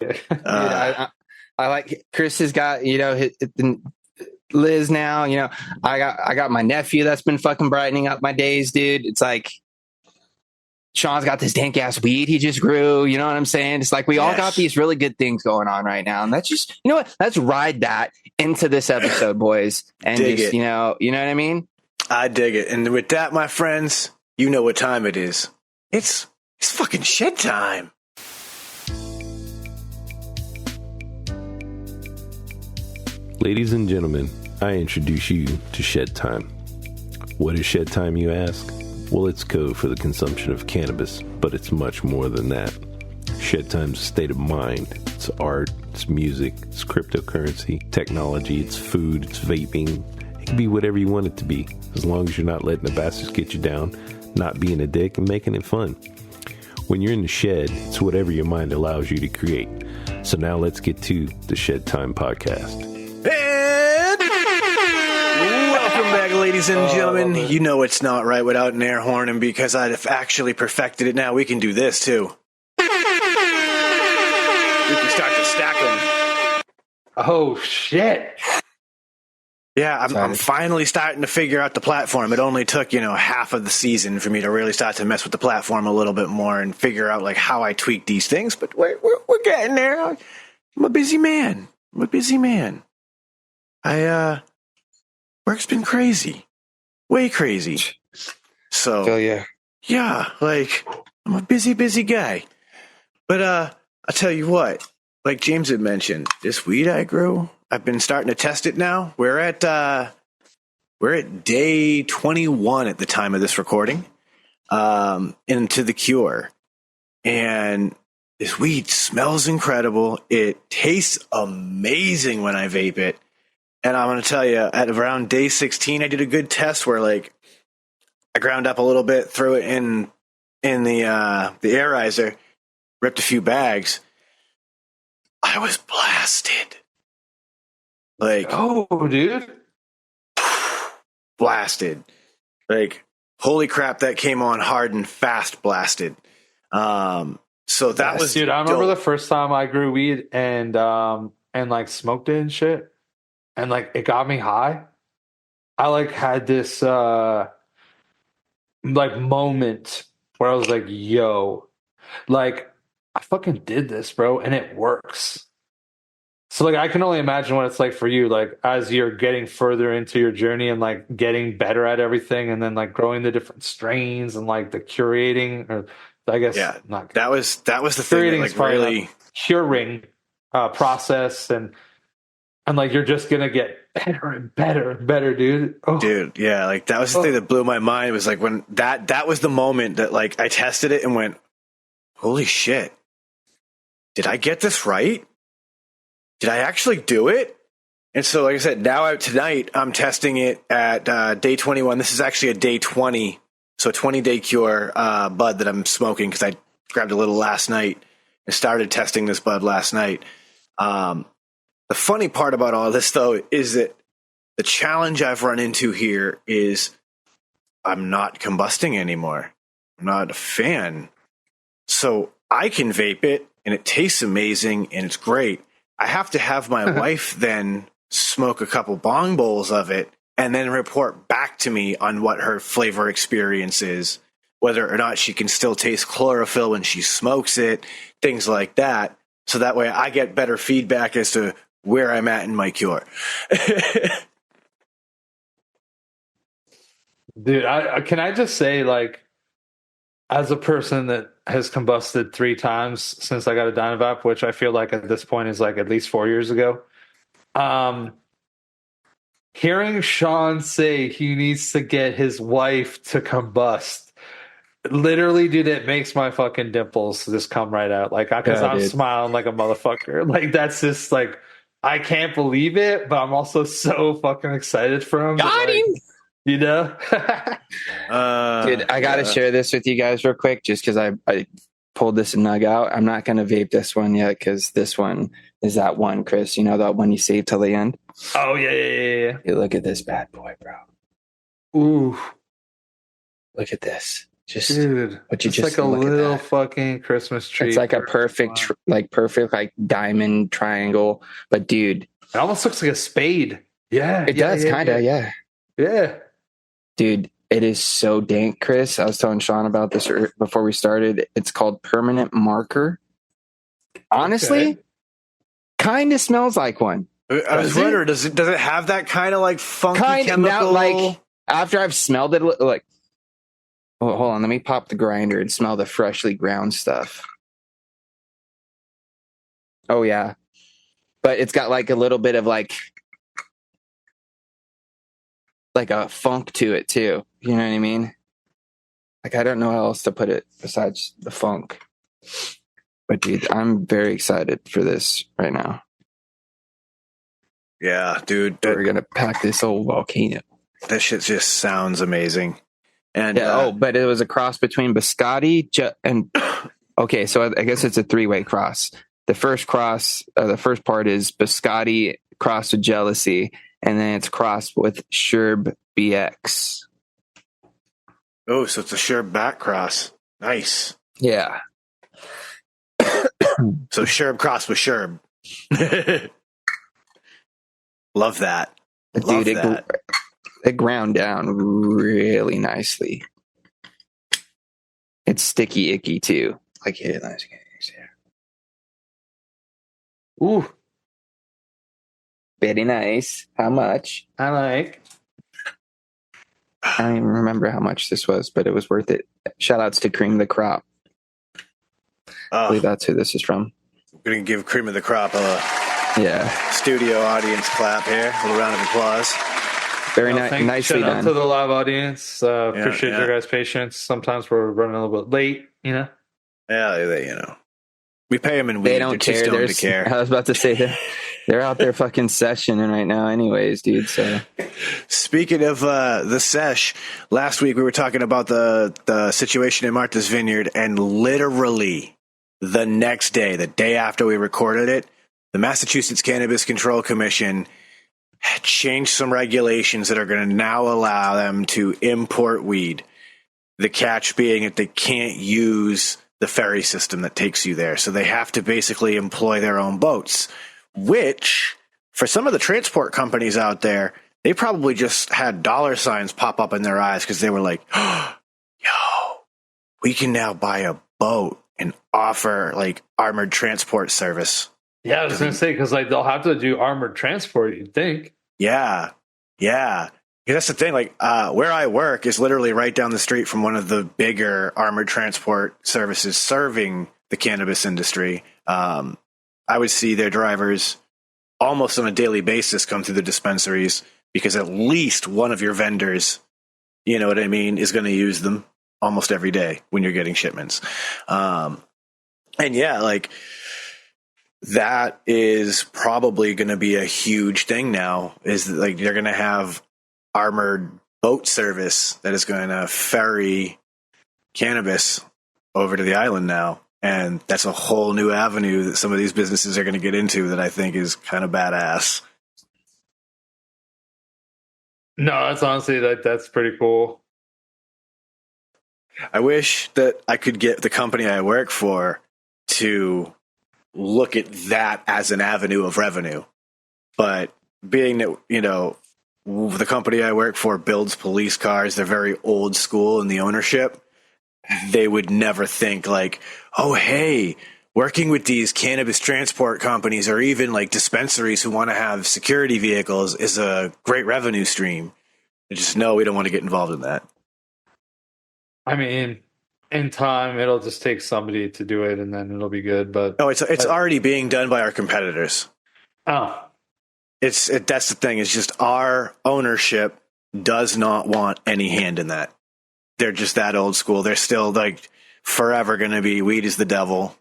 I like Chris has got, Liz now, I got my nephew that's been fucking brightening up my days, dude. It's like Sean's got this dank ass weed he just grew, you know what I'm saying? It's like we all got these really good things going on right now. And that's just, you know what? Let's ride that into this episode, boys. And dig just, it. you know what I mean? I dig it. And with that, my friends, you know what time it is. It's fucking shed time. Ladies and gentlemen, I introduce you to Shedtime. What is Shedtime, you ask? Well, it's code for the consumption of cannabis, but it's much more than that. Shedtime's a state of mind. It's art, it's music, it's cryptocurrency, technology, it's food, it's vaping. It can be whatever you want it to be, as long as you're not letting the bastards get you down, not being a dick, and making it fun. When you're in the shed, it's whatever your mind allows you to create. So now let's get to the Shedtime Podcast. And welcome back, ladies and gentlemen. You know it's not right without an air horn, and because I've actually perfected it now, we can do this too. We can start to stack them. Oh, shit. Yeah, I'm finally starting to figure out the platform. It only took, half of the season for me to really start to mess with the platform a little bit more and figure out like how I tweak these things. But we're getting there. I'm a busy man. Work's been crazy, way crazy. So yeah, like I'm a busy guy. But I'll tell you what, like James had mentioned, this weed I grew, I've been starting to test it now. We're at day 21 at the time of this recording, into the cure, and this weed smells incredible. It tastes amazing when I vape it. And I'm going to tell you, at around day 16, I did a good test where, like, I ground up a little bit, threw it in the airizer, ripped a few bags. I was blasted. Like, oh, dude, blasted. Like, holy crap, that came on hard and fast, blasted. So that was, dude. I remember the first time I grew weed and like smoked it and shit. And like it got me high. I like had this like moment where I was like, yo, like I fucking did this, bro, and it works. So like I can only imagine what it's like for you, like as you're getting further into your journey and like getting better at everything and then like growing the different strains and like the curating, or I guess not that was the thing that, like, really curing process and like you're just gonna get better and better and better, dude. Oh. Dude, yeah, like that was the thing that blew my mind. It was like when that was the moment that like I tested it and went, holy shit, did I get this right? Did I actually do it? And so, like I said, tonight I'm testing it at day 21. This is actually a day 20, so 20-day cure bud that I'm smoking because I grabbed a little last night and started testing this bud last night. The funny part about all this, though, is that the challenge I've run into here is I'm not combusting anymore. I'm not a fan. So I can vape it, and it tastes amazing, and it's great. I have to have my wife then smoke a couple bong bowls of it and then report back to me on what her flavor experience is, whether or not she can still taste chlorophyll when she smokes it, things like that. So that way I get better feedback as to where I'm at in my cure. Dude, can I just say, like, as a person that has combusted 3 times since I got a Dynavap, which I feel like at this point is like at least 4 years ago, hearing Sean say he needs to get his wife to combust, literally, dude, it makes my fucking dimples just come right out. Like, because I'm smiling like a motherfucker. Like, that's just like, I can't believe it, but I'm also so fucking excited for him. Got him! You know? Dude, I got to share this with you guys real quick just because I pulled this nug out. I'm not going to vape this one yet because this one is that one, Chris. You know, that one you saved till the end? Oh, yeah. Hey, look at this bad boy, bro. Ooh. Look at this. Just Dude, would you it's just like a look at little that? fucking Christmas tree. It's like a for perfect, everyone. like diamond triangle. But dude, It almost looks like a spade. Yeah, it does kind of, yeah. Yeah. Dude, it is so dank, Chris. I was telling Sean about this before we started. It's called permanent marker. Honestly, Okay. kind of smells like one. I was wondering, does it have that kind of like funky chemical? Now, like after I've smelled it, like, oh, hold on, let me pop the grinder and smell the freshly ground stuff. Oh yeah, but it's got like a little bit of like a funk to it too. You know what I mean? Like I don't know how else to put it besides the funk. But dude, I'm very excited for this right now. Yeah, dude. We're gonna pack this old volcano. That shit just sounds amazing. And yeah, but it was a cross between biscotti and okay, so I guess it's a three-way cross. The first part is biscotti crossed with jealousy, and then it's crossed with Sherb BX. Oh, so it's a Sherb back cross. Nice. Yeah. So Sherb crossed with Sherb. Love that. Love Dude, that. It ground down really nicely. It's sticky icky too. Like here, nice. Ooh, very nice. How much? I like. I don't even remember how much this was, but it was worth it. Shout outs to Cream the Crop. I believe that's who this is from. We're going to give Cream of the Crop a studio audience clap here. A little round of applause. Very nicely done. Shout out to the live audience. Appreciate your guys' patience. Sometimes we're running a little bit late, you know? Yeah, we pay them in weed. They don't care. They're too stoned to care. I was about to say they're out there fucking sessioning right now anyways, dude. So speaking of the sesh, last week we were talking about the situation in Martha's Vineyard, and literally the next day, the day after we recorded it, the Massachusetts Cannabis Control Commission had changed some regulations that are going to now allow them to import weed. The catch being that they can't use the ferry system that takes you there. So they have to basically employ their own boats, which for some of the transport companies out there, they probably just had dollar signs pop up in their eyes because they were like, oh, yo, we can now buy a boat and offer like armored transport service. Yeah, I was going to say, because like they'll have to do armored transport, you'd think. Yeah. Because that's the thing. Like where I work is literally right down the street from one of the bigger armored transport services serving the cannabis industry. I would see their drivers almost on a daily basis come through the dispensaries because at least one of your vendors, you know what I mean, is going to use them almost every day when you're getting shipments. And yeah, like that is probably going to be a huge thing now, is like they're going to have armored boat service that is going to ferry cannabis over to the island now. And that's a whole new avenue that some of these businesses are going to get into that I think is kind of badass. No, that's honestly, that's pretty cool. I wish that I could get the company I work for to look at that as an avenue of revenue. But being that, you know, the company I work for builds police cars, they're very old school in the ownership. They would never think like, oh, hey, working with these cannabis transport companies or even like dispensaries who want to have security vehicles is a great revenue stream. They just know we don't want to get involved in that. I mean, in time, it'll just take somebody to do it and then it'll be good. But no, it's already being done by our competitors. Oh, that's the thing. It's just our ownership does not want any hand in that. They're just that old school. They're still like forever going to be weed is the devil.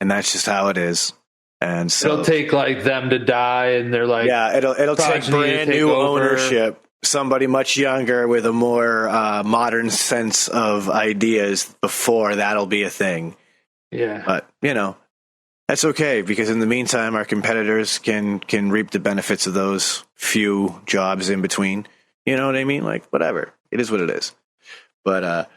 And that's just how it is. And so it'll take like them to die and they're like, yeah, it'll take brand new ownership. Somebody much younger with a more modern sense of ideas before that'll be a thing. Yeah. But, you know, that's okay because in the meantime, our competitors can reap the benefits of those few jobs in between. You know what I mean? Like, whatever. It is what it is. But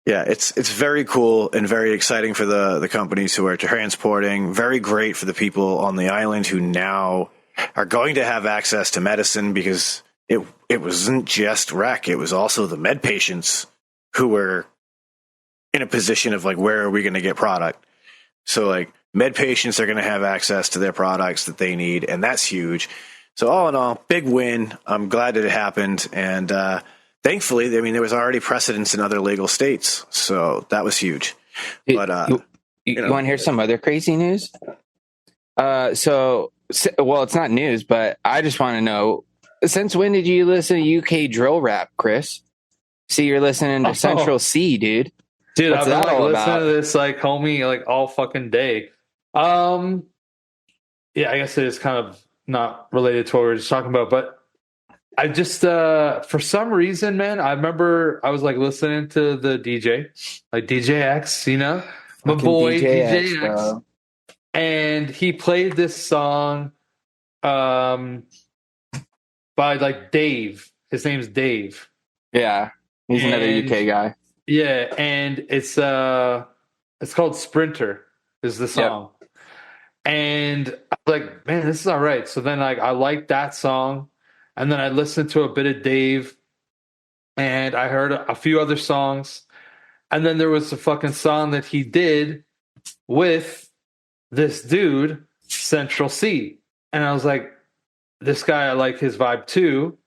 Yeah, it's very cool and very exciting for the companies who are transporting. Very great for the people on the island who now are going to have access to medicine, because it wasn't just rec, it was also the med patients who were in a position of like, where are we going to get product? So like med patients are going to have access to their products that they need, and that's huge. So all in all, big win. I'm glad that it happened, and thankfully, I mean, there was already precedence in other legal states, so that was huge. But you want to hear some other crazy news? Well, it's not news, but I just want to know, since when did you listen to UK drill rap, Chris? See, you're listening to Central C, dude. Dude, What's I've been that like all listening about? to this like homie like all fucking day. Yeah, I guess it is kind of not related to what we were just talking about, but I just for some reason, man, I remember I was like listening to the DJ, like DJ X, you know, my Fucking boy DJ X, bro. and he played this song by like Dave. His name's Dave. Yeah, he's another And- UK guy. Yeah, and it's called Sprinter is the song. And I was like, man, this is all right. So then like I liked that song, and then I listened to a bit of Dave, and I heard a few other songs, and then there was a fucking song that he did with this dude, Central C. And I was like, this guy, I like his vibe too.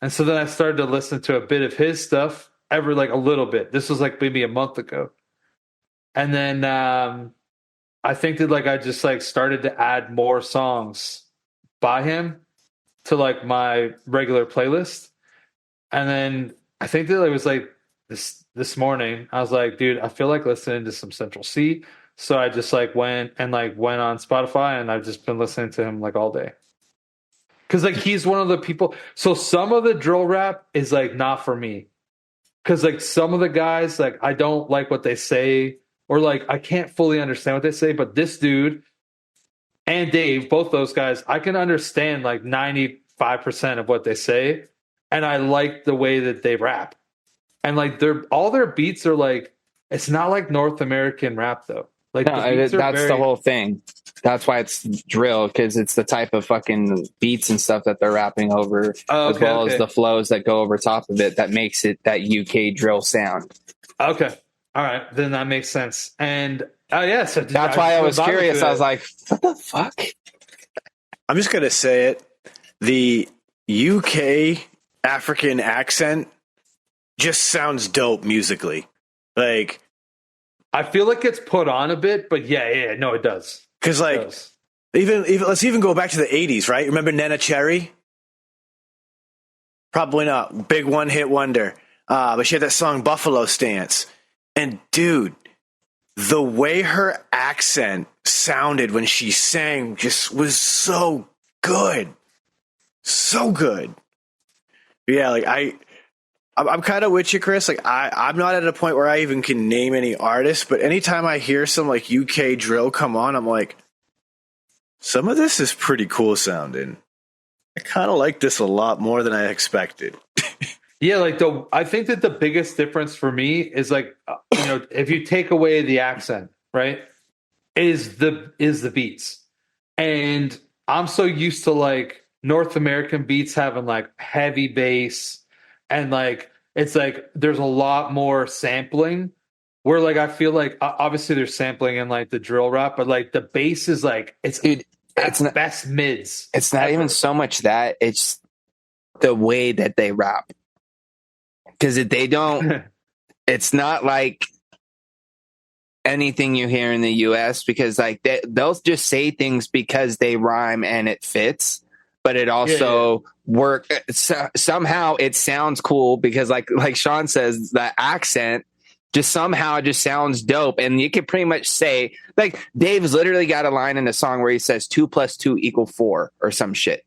And so then I started to listen to a bit of his stuff, ever like a little bit. This was like maybe a month ago. And then I think that like I just like started to add more songs by him to like my regular playlist. And then I think that it was like this morning, I was like, dude, I feel like listening to some Central C. So I just like went on Spotify, and I've just been listening to him like all day. Cause like he's one of the people. So some of the drill rap is like not for me. Cause like some of the guys, like I don't like what they say, or like I can't fully understand what they say. But this dude and Dave, both those guys, I can understand like 95% of what they say, and I like the way that they rap. And like all their beats are like, it's not like North American rap though. Like No, that's the whole thing. That's why it's drill, because it's the type of fucking beats and stuff that they're rapping over, as well as the flows that go over top of it, that makes it that UK drill sound. Okay. All right. Then that makes sense. And yeah, so that's why I was curious. I was like, what the fuck? I'm just going to say it. The UK African accent just sounds dope musically. Like, I feel like it's put on a bit, but yeah, no, it does. Because like even let's even go back to the 80s, right? Remember Nana Cherry? Probably not. Big one-hit wonder. But she had that song Buffalo Stance. And dude, the way her accent sounded when she sang just was so good. So good. Yeah, like I'm kind of with you, Chris. Like I'm not at a point where I even can name any artists, but anytime I hear some like UK drill come on, I'm like, some of this is pretty cool sounding. I kind of like this a lot more than I expected. Yeah, like I think that the biggest difference for me is like, you know, if you take away the accent, right, is the beats. And I'm so used to like North American beats having like heavy bass, and like it's like there's a lot more sampling, where like I feel like obviously there's sampling in like the drill rap, but like the bass is like it's not best mids. It's not even so much that, it's the way that they rap. Because they don't, it's not like anything you hear in the US, because like they'll just say things because they rhyme and it fits, but it also somehow it sounds cool, because like Sean says, the accent just somehow just sounds dope. And you can pretty much say, like, Dave's literally got a line in the song where he says 2 + 2 = 4 or some shit.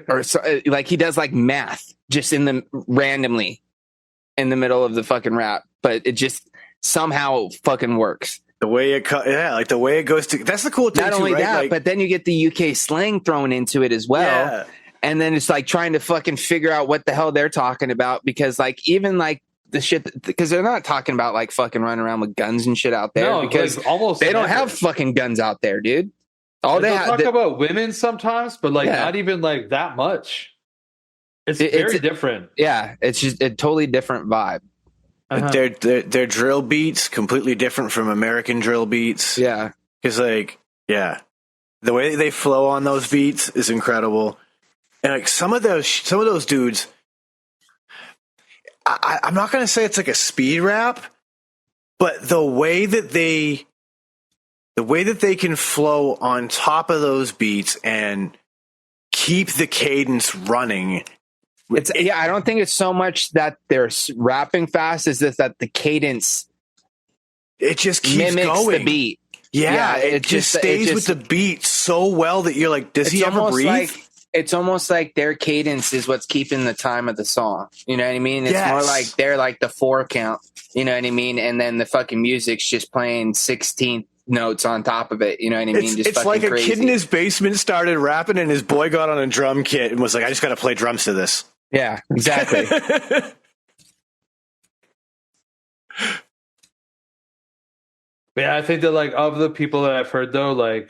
Or so, like he does like math just randomly in the middle of the fucking rap, but it just somehow fucking works. The way like the way it goes to, that's the cool thing. Not only too, right? that, like, but then you get the UK slang thrown into it as well. Yeah. and then it's like trying to fucking figure out what the hell they're talking about, because like even like the shit, because they're not talking about like fucking running around with guns and shit out there, No, because like, almost they don't never. have fucking guns out there, dude. All Like, they they'll have, talk about women sometimes, but like Yeah. not even like that much. It's very different. yeah, it's just a totally different vibe. Uh-huh. Their drill beats completely different from American drill beats. Yeah, Because like, yeah, the way they flow on those beats is incredible. And like some of those dudes, I'm not gonna say it's like a speed rap, but the way that they can flow on top of those beats and keep the cadence running. I don't think it's so much that they're rapping fast as this that the cadence It just keeps mimics going. the beat. Yeah, it just stays with the beat so well that you're like, does he ever breathe? It's almost like their cadence is what's keeping the time of the song. You know what I mean? It's more like they're like the 4 count. You know what I mean? And then the fucking music's just playing 16th notes on top of it. You know what I mean? It's like a kid in his basement started rapping and his boy got on a drum kit and was like, I just got to play drums to this. Yeah, exactly. Yeah, I think that like of the people that I've heard though, like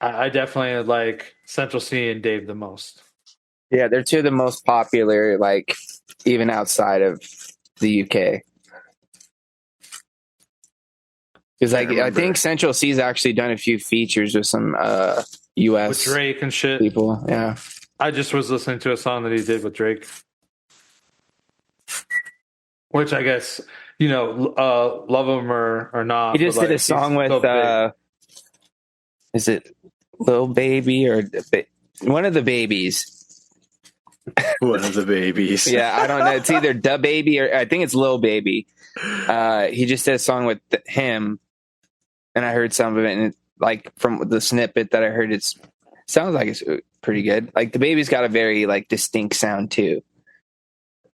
I definitely like Central C and Dave the most. Yeah, they're two of the most popular, like even outside of the UK. Because like I think Central C's actually done a few features with some US with Drake and shit. people. Yeah, I just was listening to a song that he did with Drake, which I guess love him or not. he just did a song with is it Lil Baby or one of the babies? One of the babies. Yeah, I don't know. It's either Da Baby or I think it's Lil Baby. He just did a song with him, and I heard some of it, and it, like from the snippet that I heard, it sounds like it's pretty good. Like the baby's got a very like distinct sound too,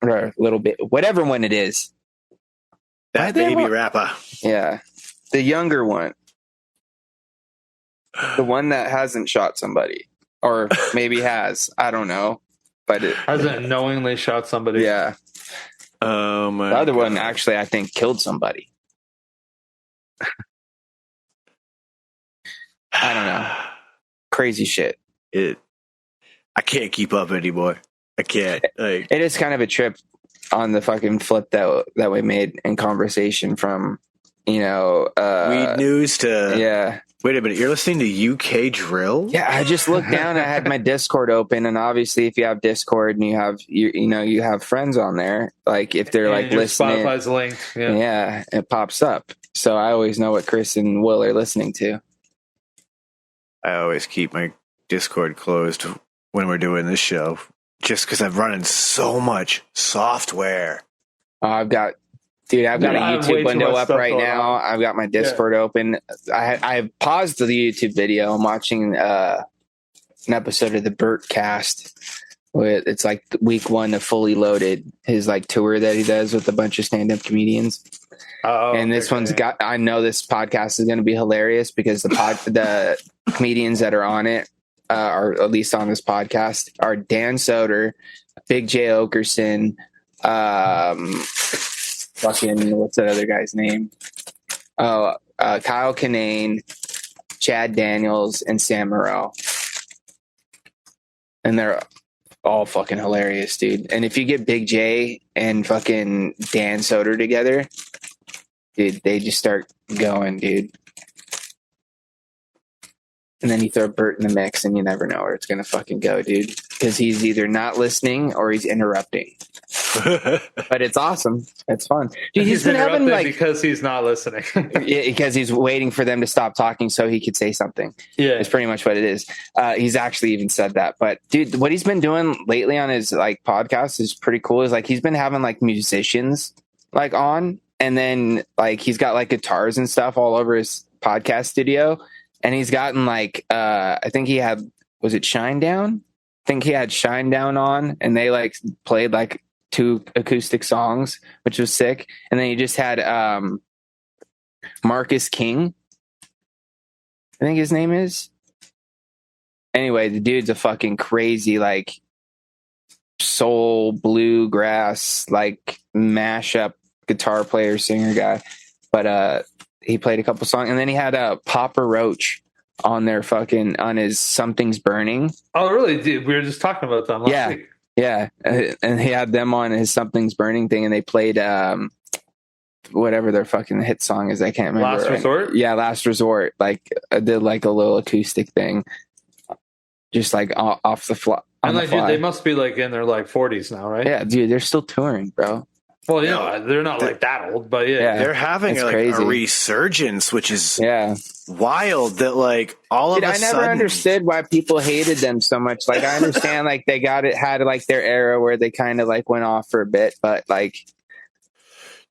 or a little bit, whatever one it is. That baby rapper. Yeah, the younger one, the one that hasn't shot somebody, or maybe has. I don't know, but it hasn't knowingly shot somebody. Yeah. Oh my! The other one actually, I think, killed somebody. I don't know. Crazy shit. I can't keep up anymore. I can't. Like, it is kind of a trip on the fucking flip that we made in conversation from, weed news to yeah. Wait a minute, you're listening to UK drill? Yeah, I just looked down. I had my Discord open, and obviously, if you have Discord and you have you have friends on there, like if they're like listening, Spotify's linked. Yeah, it pops up. So I always know what Chris and Will are listening to. I always keep my Discord closed when we're doing this show, just because I'm running so much software. I've got a YouTube window up right now. I've got my Discord open. I paused the YouTube video. I'm watching an episode of the Burt Cast. It's like week 1 of Fully Loaded, his like tour that he does with a bunch of stand-up comedians. And this one's got. I know this podcast is going to be hilarious because the comedians that are on it, or at least on this podcast, are Dan Soder, Big J Okerson, fucking what's that other guy's name? Kyle Kinane, Chad Daniels, and Sam Morrell. And they're all fucking hilarious, dude. And if you get Big J and fucking Dan Soder together, dude, they just start going, dude. And then you throw Bert in the mix and you never know where it's going to fucking go, dude. Because he's either not listening or he's interrupting. But it's awesome. It's fun. Dude, he's been having because he's not listening. Yeah, because he's waiting for them to stop talking so he could say something. Yeah, it's pretty much what it is. He's actually even said that. But dude, what he's been doing lately on his like podcast is pretty cool. Is like he's been having like musicians like on, and then like he's got like guitars and stuff all over his podcast studio, and he's gotten like I think he had was it Shinedown? I think he had Shinedown on, and they like played like 2 acoustic songs, which was sick. And then he just had Marcus King, I think his name is. anyway, the dude's a fucking crazy, like, soul bluegrass, like, mashup guitar player, singer guy. But he played a couple songs, and then he had Papa Roach on their on his Something's Burning. Oh, really? Dude, we were just talking about them last week. Yeah, and he had them on his Something's Burning thing, and they played whatever their fucking hit song is. I can't remember. Last Resort? Yeah, Last Resort. Like, I did like a little acoustic thing, just like off the fly. And like, dude, they must be like in their like 40s now, right? Yeah, dude, they're still touring, bro. Well, they're not like that old, but yeah. They're having like a resurgence, which is wild. That like all of a sudden, I never understood why people hated them so much. Like, I understand like they had like their era where they kind of like went off for a bit, but like,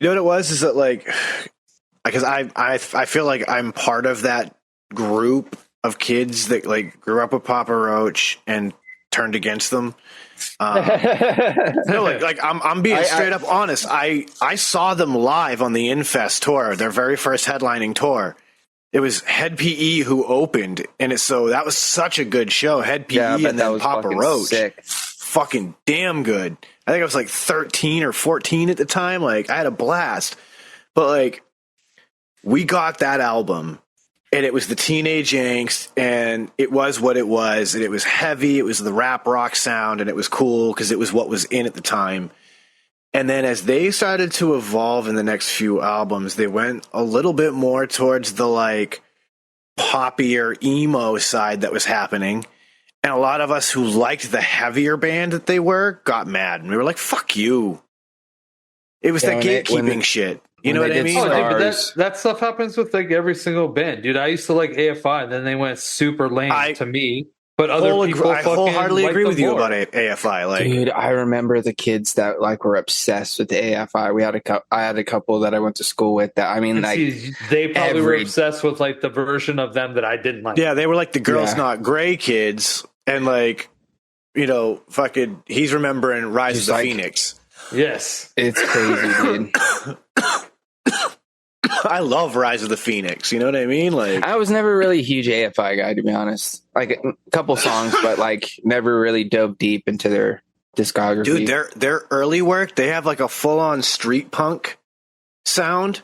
you know what it was is that like, because I feel like I'm part of that group of kids that like grew up with Papa Roach and turned against them. No, like I'm being straight up honest. I saw them live on the Infest tour, their very first headlining tour. It was Head PE who opened, and so that was such a good show. Head PE and then Papa Roach, fucking damn good. I think I was like 13 or 14 at the time. Like, I had a blast, but like, we got that album. And it was the teenage angst, and it was what it was, and it was heavy. It was the rap rock sound, and it was cool because it was what was in at the time. And then as they started to evolve in the next few albums, they went a little bit more towards the like poppier emo side that was happening. And a lot of us who liked the heavier band that they were got mad, and we were like, "Fuck you!" It was that gatekeeping shit. You know what I mean? Oh, dude, but that stuff happens with like every single band, dude. I used to like AFI, and then they went super lame to me. But other people, I wholeheartedly agree with you about AFI. Like, dude, I remember the kids that like were obsessed with the AFI. I had a couple that I went to school with. That I mean, like, they probably were obsessed with like the version of them that I didn't like. Yeah, they were like the Girls Not Gray kids, and like, you know, fucking, he's remembering Rise of the Phoenix. Yes, it's crazy, dude. I love Rise of the Phoenix. You know what I mean? Like, I was never really a huge AFI guy, to be honest. Like, a couple songs, but like never really dove deep into their discography. Dude, their early work, they have like a full on street punk sound,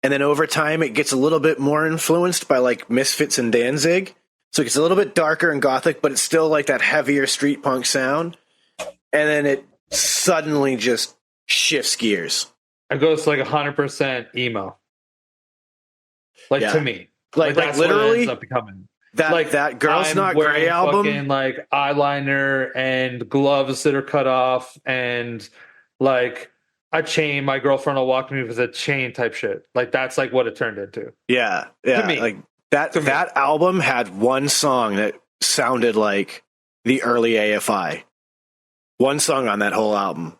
and then over time it gets a little bit more influenced by like Misfits and Danzig. So it gets a little bit darker and gothic, but it's still like that heavier street punk sound. And then it suddenly just shifts gears. It goes like 100% emo. Like, to me, like that's literally what it ends up becoming. That Girls Not Gray album, fucking, like eyeliner and gloves that are cut off, and like a chain. My girlfriend will walk me with a chain type shit. Like, that's like what it turned into. Yeah. To me. Like that album had one song that sounded like the early AFI. One song on that whole album.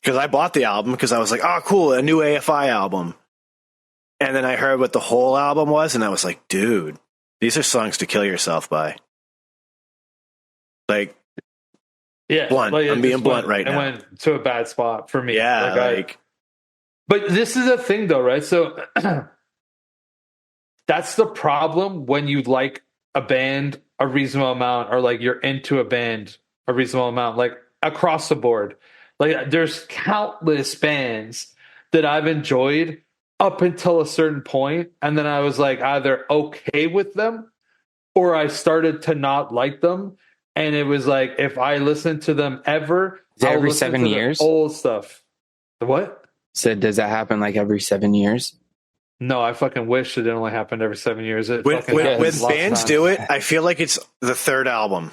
Because I bought the album because I was like, oh, cool, a new AFI album. And then I heard what the whole album was, and I was like, dude, these are songs to kill yourself by. Like, blunt. Like, I'm being blunt right now. It went to a bad spot for me. Yeah, but this is a thing, though, right? So that's the problem when you like a band a reasonable amount, or like you're into a band a reasonable amount, like across the board. Like, there's countless bands that I've enjoyed up until a certain point, and then I was like either okay with them or I started to not like them. And it was like, if I listen to them ever, every 7 years, old stuff. What? So does that happen like every 7 years? No, I fucking wish it only happened every 7 years. When bands do it, I feel like it's the third album.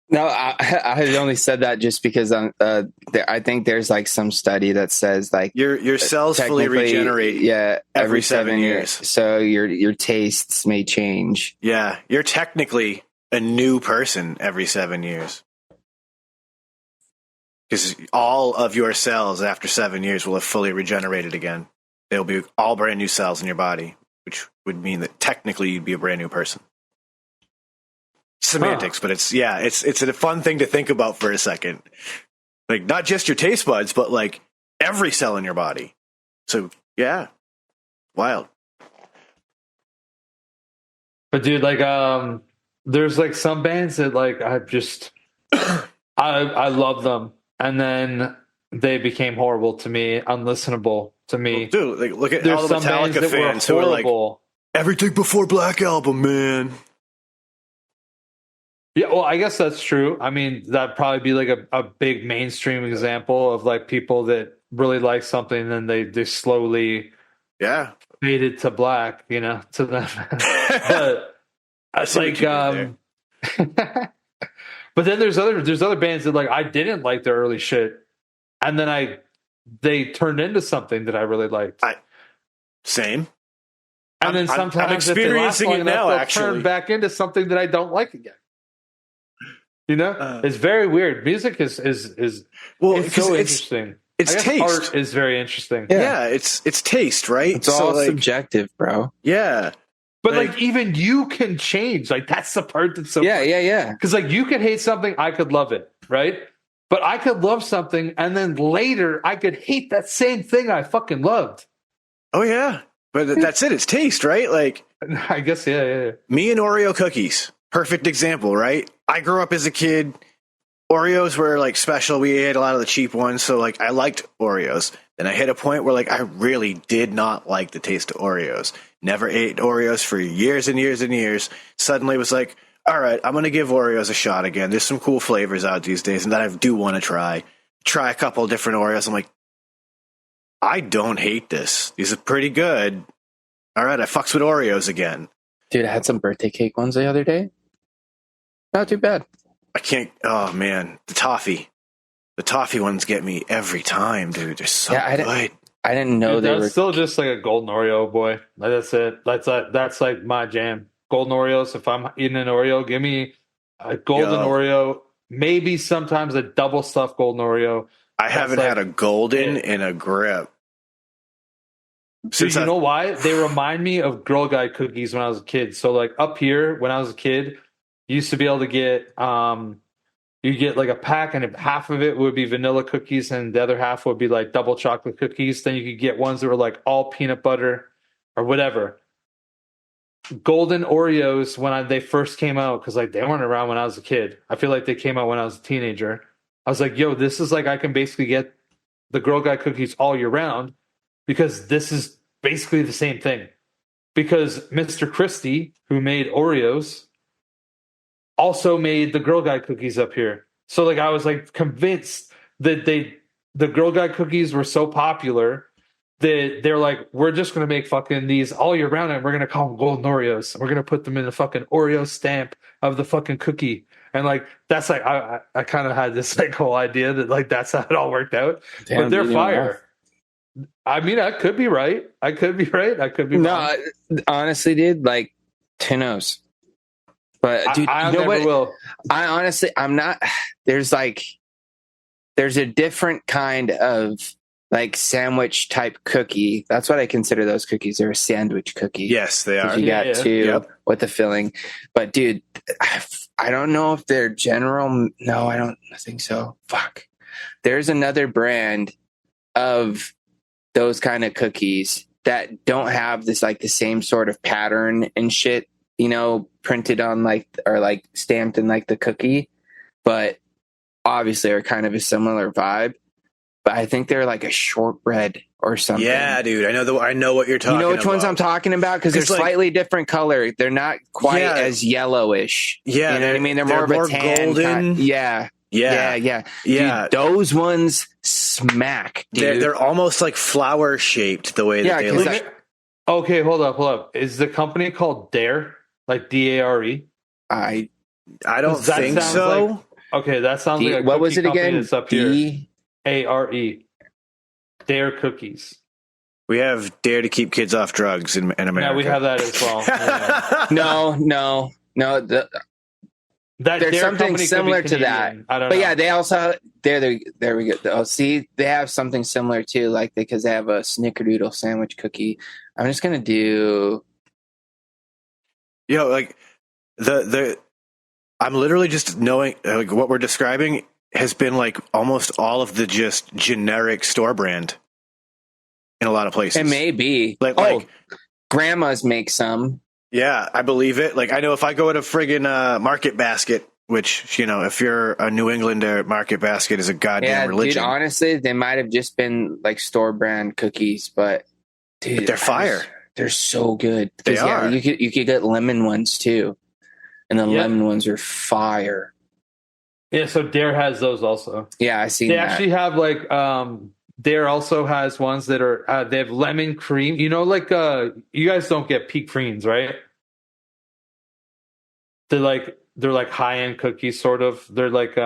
No, I only said that just because I think there's like some study that says like your cells fully regenerate. Yeah, every 7 years. So your tastes may change. Yeah, you're technically a new person every 7 years, because all of your cells after 7 years will have fully regenerated again. They'll be all brand new cells in your body, which would mean that technically you'd be a brand new person. Semantics, but it's a fun thing to think about for a second. Like, not just your taste buds, but like every cell in your body. So yeah, wild. But dude, like there's like some bands that like I just I love them, and then they became horrible to me, unlistenable to me. Well, dude, like, look at There's all the some bands Metallica that were fans who are like, horrible. everything before Black Album, man. Yeah, well, I guess that's true. I mean, that'd probably be like a big mainstream example of like people that really like something and then they slowly faded to black, you know, to them. But it's like but then there's other bands that like I didn't like their early shit, and then they turned into something that I really liked. Same. And then sometimes I'm experiencing it now, they'll actually. turn back into something that I don't like again. You know, it's very weird. Music is well, it's so interesting. It's taste. Art is very interesting. Yeah, it's taste, right? It's all subjective, bro. Yeah. But like even you can change. Like that's the part that's so yeah. Because like you could hate something, I could love it, right? But I could love something, and then later I could hate that same thing I fucking loved. Oh yeah, but that's it. It's taste, right? Like I guess yeah. Me and Oreo cookies, perfect example, right? I grew up as a kid. Oreos were like special. We ate a lot of the cheap ones, so like I liked Oreos. Then I hit a point where like I really did not like the taste of Oreos. Never ate Oreos for years and years and years. Suddenly was like, all right, I'm going to give Oreos a shot again. There's some cool flavors out these days and that I do want to try. Try a couple of different Oreos. I'm like, I don't hate this. These are pretty good. All right, I fucks with Oreos again. Dude, I had some birthday cake ones the other day. Not too bad. I can't. Oh man, the toffee ones get me every time, dude. They're so good. I didn't know they were still just like a golden Oreo, boy. Like, that's it. That's like my jam. Golden Oreos. If I'm eating an Oreo, give me a golden Oreo. Maybe sometimes a double stuffed golden Oreo. I haven't had a golden in a grip. You know why? They remind me of Girl Guide cookies when I was a kid. So like up here when I was a kid, you used to be able to get you get like a pack, and half of it would be vanilla cookies and the other half would be like double chocolate cookies. Then you could get ones that were like all peanut butter or whatever. Golden Oreos when they first came out, because like they weren't around when I was a kid. I feel like they came out when I was a teenager. I was like, yo, this is like I can basically get the Girl Guide cookies all year round because this is basically the same thing. Because Mr. Christie, who made Oreos, also made the Girl Guide cookies up here. So like I was like convinced that the Girl Guide cookies were so popular that they're like, we're just gonna make fucking these all year round and we're gonna call them Golden Oreos. And we're gonna put them in the fucking Oreo stamp of the fucking cookie. And like that's like I kind of had this like whole idea that like that's how it all worked out. Damn, but they're fire. I mean, I could be right. I could be right. I could be wrong. No, honestly, dude, like who knows? But dude, I you know never what? will. I honestly, I'm not. There's a different kind of like sandwich type cookie. That's what I consider those cookies. They're a sandwich cookie. Yes, they are. You got two with the filling. But dude, I don't know if they're general. No, I don't think so. Fuck. There's another brand of those kind of cookies that don't have this like the same sort of pattern and shit, you know, printed on like or like stamped in like the cookie, but obviously are kind of a similar vibe. But I think they're like a shortbread or something. Yeah, dude, I know what you're talking about. You know which ones I'm talking about? Because they're like, slightly different color. They're not quite as yellowish. Yeah, you know what I mean. They're more of a tan. Golden. Yeah. Dude, those ones smack. Dude. They're almost like flower shaped the way that they look. Okay, hold up. Is the company called Dare? Like Dare? I don't think so. Like, okay, that sounds like a what was it again? That's up here. Dare. Dare cookies. We have Dare to keep kids off drugs in America. Yeah, we have that as well. No. There's something similar to that. I don't know. But yeah, they also there we go. Oh, see, they have something similar too, like because they have a snickerdoodle sandwich cookie. I'm just gonna do. Like I'm literally just knowing like what we're describing has been like almost all of the just generic store brand in a lot of places. It may be like grandmas make some. Yeah, I believe it. Like, I know if I go to friggin' Market Basket, which, if you're a New Englander, Market Basket is a goddamn religion. Dude, honestly, they might have just been like store brand cookies, but dude, But they're fire. They're so good. They are. You could get lemon ones too, and the lemon ones are fire. Yeah, so Dare has those also. Yeah, I seen They that. actually have like Dare also has ones that are they have lemon cream. Like you guys don't get peak creams, right? They're like high end cookies, sort of. They're like you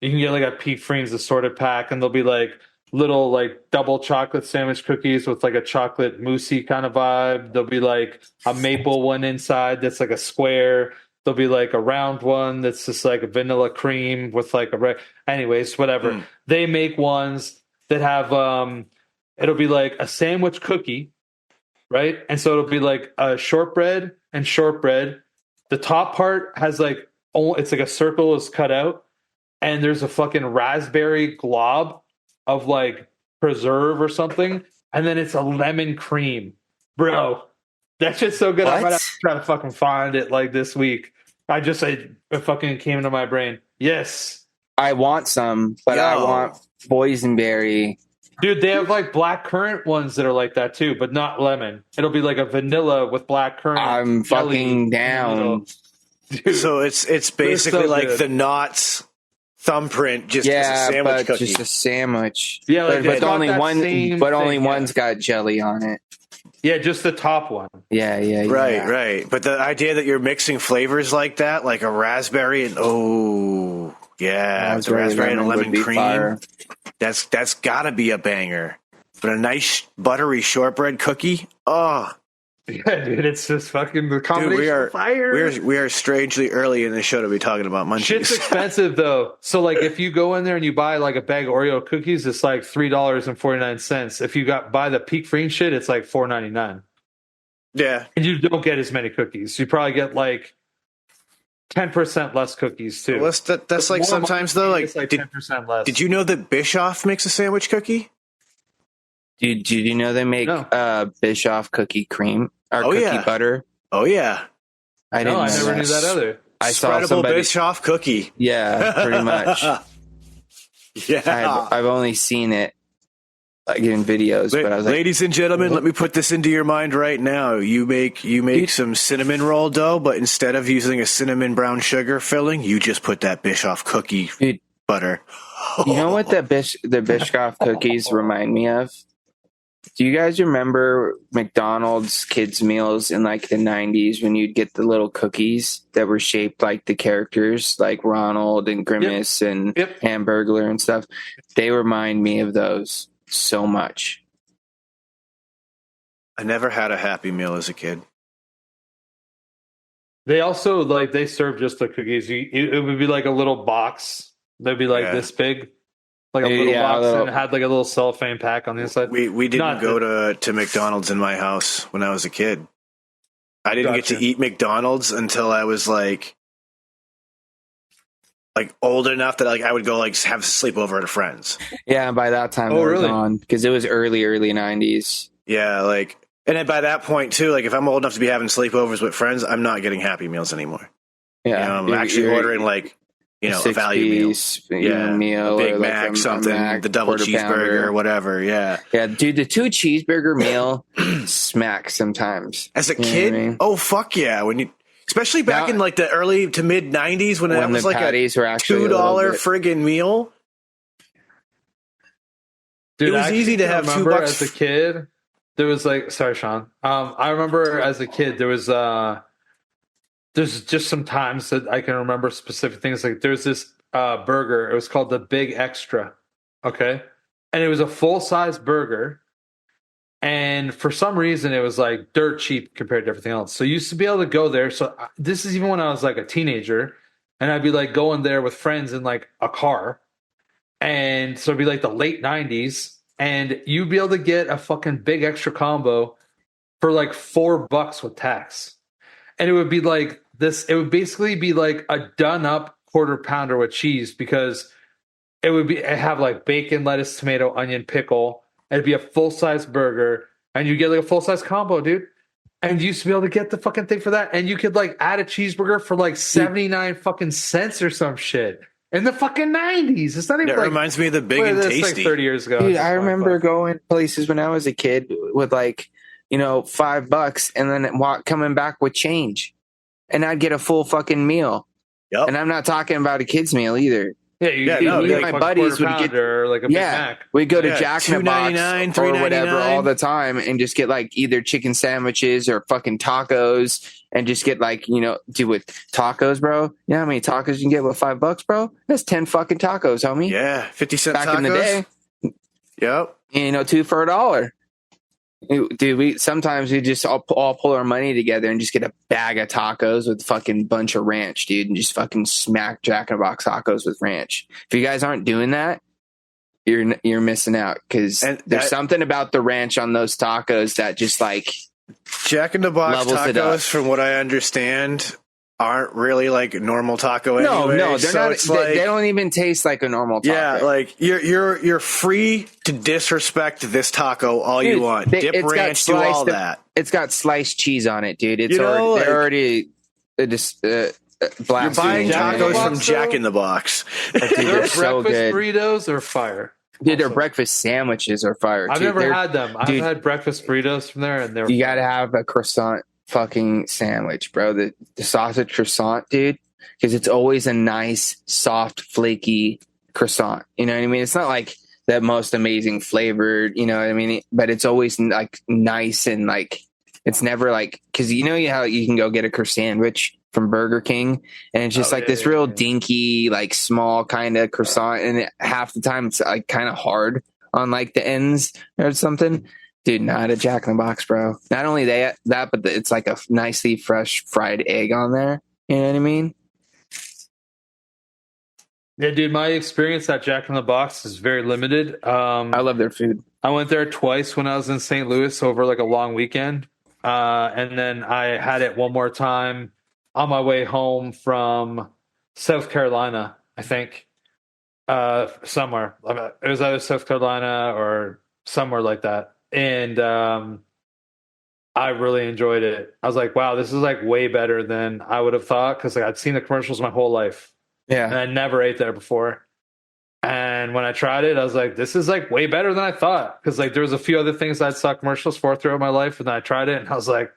can get like a peak creams assorted pack, and they'll be like little like double chocolate sandwich cookies with like a chocolate moussey kind of vibe. There'll be like a maple one inside that's like a square. There'll be like a round one that's just like a vanilla cream with like anyways, whatever. They make ones that have it'll be like a sandwich cookie, right? And so it'll be like a shortbread and shortbread. The top part has like it's like a circle is cut out, and there's a fucking raspberry glob of like preserve or something, and then it's a lemon cream, bro. That shit's so good. What? I might have to try to fucking find it like this week. It fucking came into my brain. Yes, I want some, but I want boysenberry. dude. They have like black currant ones that are like that too, but not lemon. It'll be like a vanilla with black currant. I'm fucking down. Dude, so it's basically so like good. the Knott's thumbprint, just as a sandwich cookie. Just a sandwich. Yeah, like but only one's got jelly on it. Yeah, just the top one. Yeah. Right. But the idea that you're mixing flavors like that, like a raspberry and the raspberry and a lemon cream, fire. that's gotta be a banger. But a nice buttery shortbread cookie, Yeah, dude, it's just fucking the combination dude, of fire. we are strangely early in the show to be talking about munchies. Shit's expensive though. So like if you go in there and you buy like a bag of Oreo cookies, it's like $3.49. If you buy the peak free shit, it's like $4.99. Yeah. And you don't get as many cookies. You probably get like 10% less cookies too. Well, that's like sometimes though, like, it's like 10% less. Did you know that Bischoff makes a sandwich cookie? Did you know they make Bischoff cookie cream or cookie butter? Oh yeah. I never knew that either. I saw Spreadable somebody. Bischoff cookie. Yeah, pretty much. Yeah. I've only seen it like in videos, but I was like, ladies and gentlemen, let me put this into your mind right now. You make some cinnamon roll dough, but instead of using a cinnamon brown sugar filling, you just put that Bischoff cookie butter. You know what the Bischoff cookies remind me of? Do you guys remember McDonald's kids meals in like the 90s when you'd get the little cookies that were shaped like the characters, like Ronald and Grimace and Hamburglar and stuff? They remind me of those so much. I never had a Happy Meal as a kid. They also they serve just the cookies. It would be like a little box. They'd be like this big. Like a little box, and it had like a little cellophane pack on the inside. We didn't go to McDonald's in my house when I was a kid. I didn't get to eat McDonald's until I was like old enough that I would go have a sleepover at a friend's. Yeah, by that time they were gone because it was early 90s. Yeah, and then by that point too, if I'm old enough to be having sleepovers with friends, I'm not getting Happy Meals anymore. Yeah, I'm actually ordering a value meal. Meal, a Big or Mac, something, the double cheeseburger, or whatever. Yeah, dude, the 2 cheeseburger meal smacks sometimes. As a kid, oh fuck yeah! Especially back in the early to mid '90s when that was like a $2 friggin' meal. Dude, it was easy to have $2 as a kid. There was sorry, Sean. I remember as a kid there was there's just some times that I can remember specific things. There's this burger. It was called the Big Extra. Okay. And it was a full-size burger. And for some reason, it was dirt cheap compared to everything else. So you used to be able to go there. So this is even when I was a teenager. And I'd be going there with friends in a car. And so it'd be the late 90s. And you'd be able to get a fucking Big Extra combo for $4 with tax. And it would be this, it would basically be a done up quarter pounder with cheese because it'd have bacon, lettuce, tomato, onion, pickle. It'd be a full size burger and you get a full size combo, dude. And you used to be able to get the fucking thing for that. And you could like add a cheeseburger for like 79 fucking cents or some shit. In the fucking 90s. It's not even That reminds me of the Big and Tasty. Like 30 years ago. Dude, I remember going places when I was a kid with like, $5 and then coming back with change. And I'd get a full fucking meal. Yep. And I'm not talking about a kid's meal either. Yeah, me and my buddies would get like a Big Mac. We'd go to Jack in the Box or whatever all the time and just get like either chicken sandwiches or fucking tacos and just get like, dude, with tacos, bro. You know how many tacos you can get with $5, bro? That's 10 fucking tacos, homie. Yeah, 50-cent back tacos. in the day. Yep. And, 2 for $1. Dude, we just all pull our money together and just get a bag of tacos with fucking bunch of ranch, dude, and just fucking smack Jack in the Box tacos with ranch. If you guys aren't doing that, you're missing out because there's something about the ranch on those tacos that just like Jack in the Box tacos, from what I understand, aren't really like normal taco anyway. No, they're not. They don't even taste like a normal taco. Yeah, like you're free to disrespect this taco all you want. Dip ranch, do all that. It's got sliced cheese on it, dude. It's already just you're buying tacos from Jack in the Box. Their breakfast burritos are fire. Dude, their breakfast sandwiches are fire. I've never had them. I've had breakfast burritos from there, and you got to have a croissant fucking sandwich, bro. The sausage croissant, dude, because it's always a nice, soft, flaky croissant. You know what I mean? It's not like the most amazing flavored, you know what I mean? But it's always like nice and like it's never like because how you can go get a croissant sandwich from Burger King and it's just this real dinky, like small kind of croissant, and half the time it's like kind of hard on like the ends or something. Dude, not a Jack in the Box, bro. Not only that, but it's like a nicely fresh fried egg on there. You know what I mean? Yeah, dude, my experience at Jack in the Box is very limited. I love their food. I went there twice when I was in St. Louis over like a long weekend. And then I had it one more time on my way home from South Carolina, I think. Somewhere. It was either South Carolina or somewhere like that. And I really enjoyed it. I was like, wow, this is like way better than I would have thought because I'd seen the commercials my whole life. Yeah. And I never ate there before. And when I tried it, I was like, this is like way better than I thought. Because like there was a few other things I'd saw commercials for throughout my life. And then I tried it and I was like,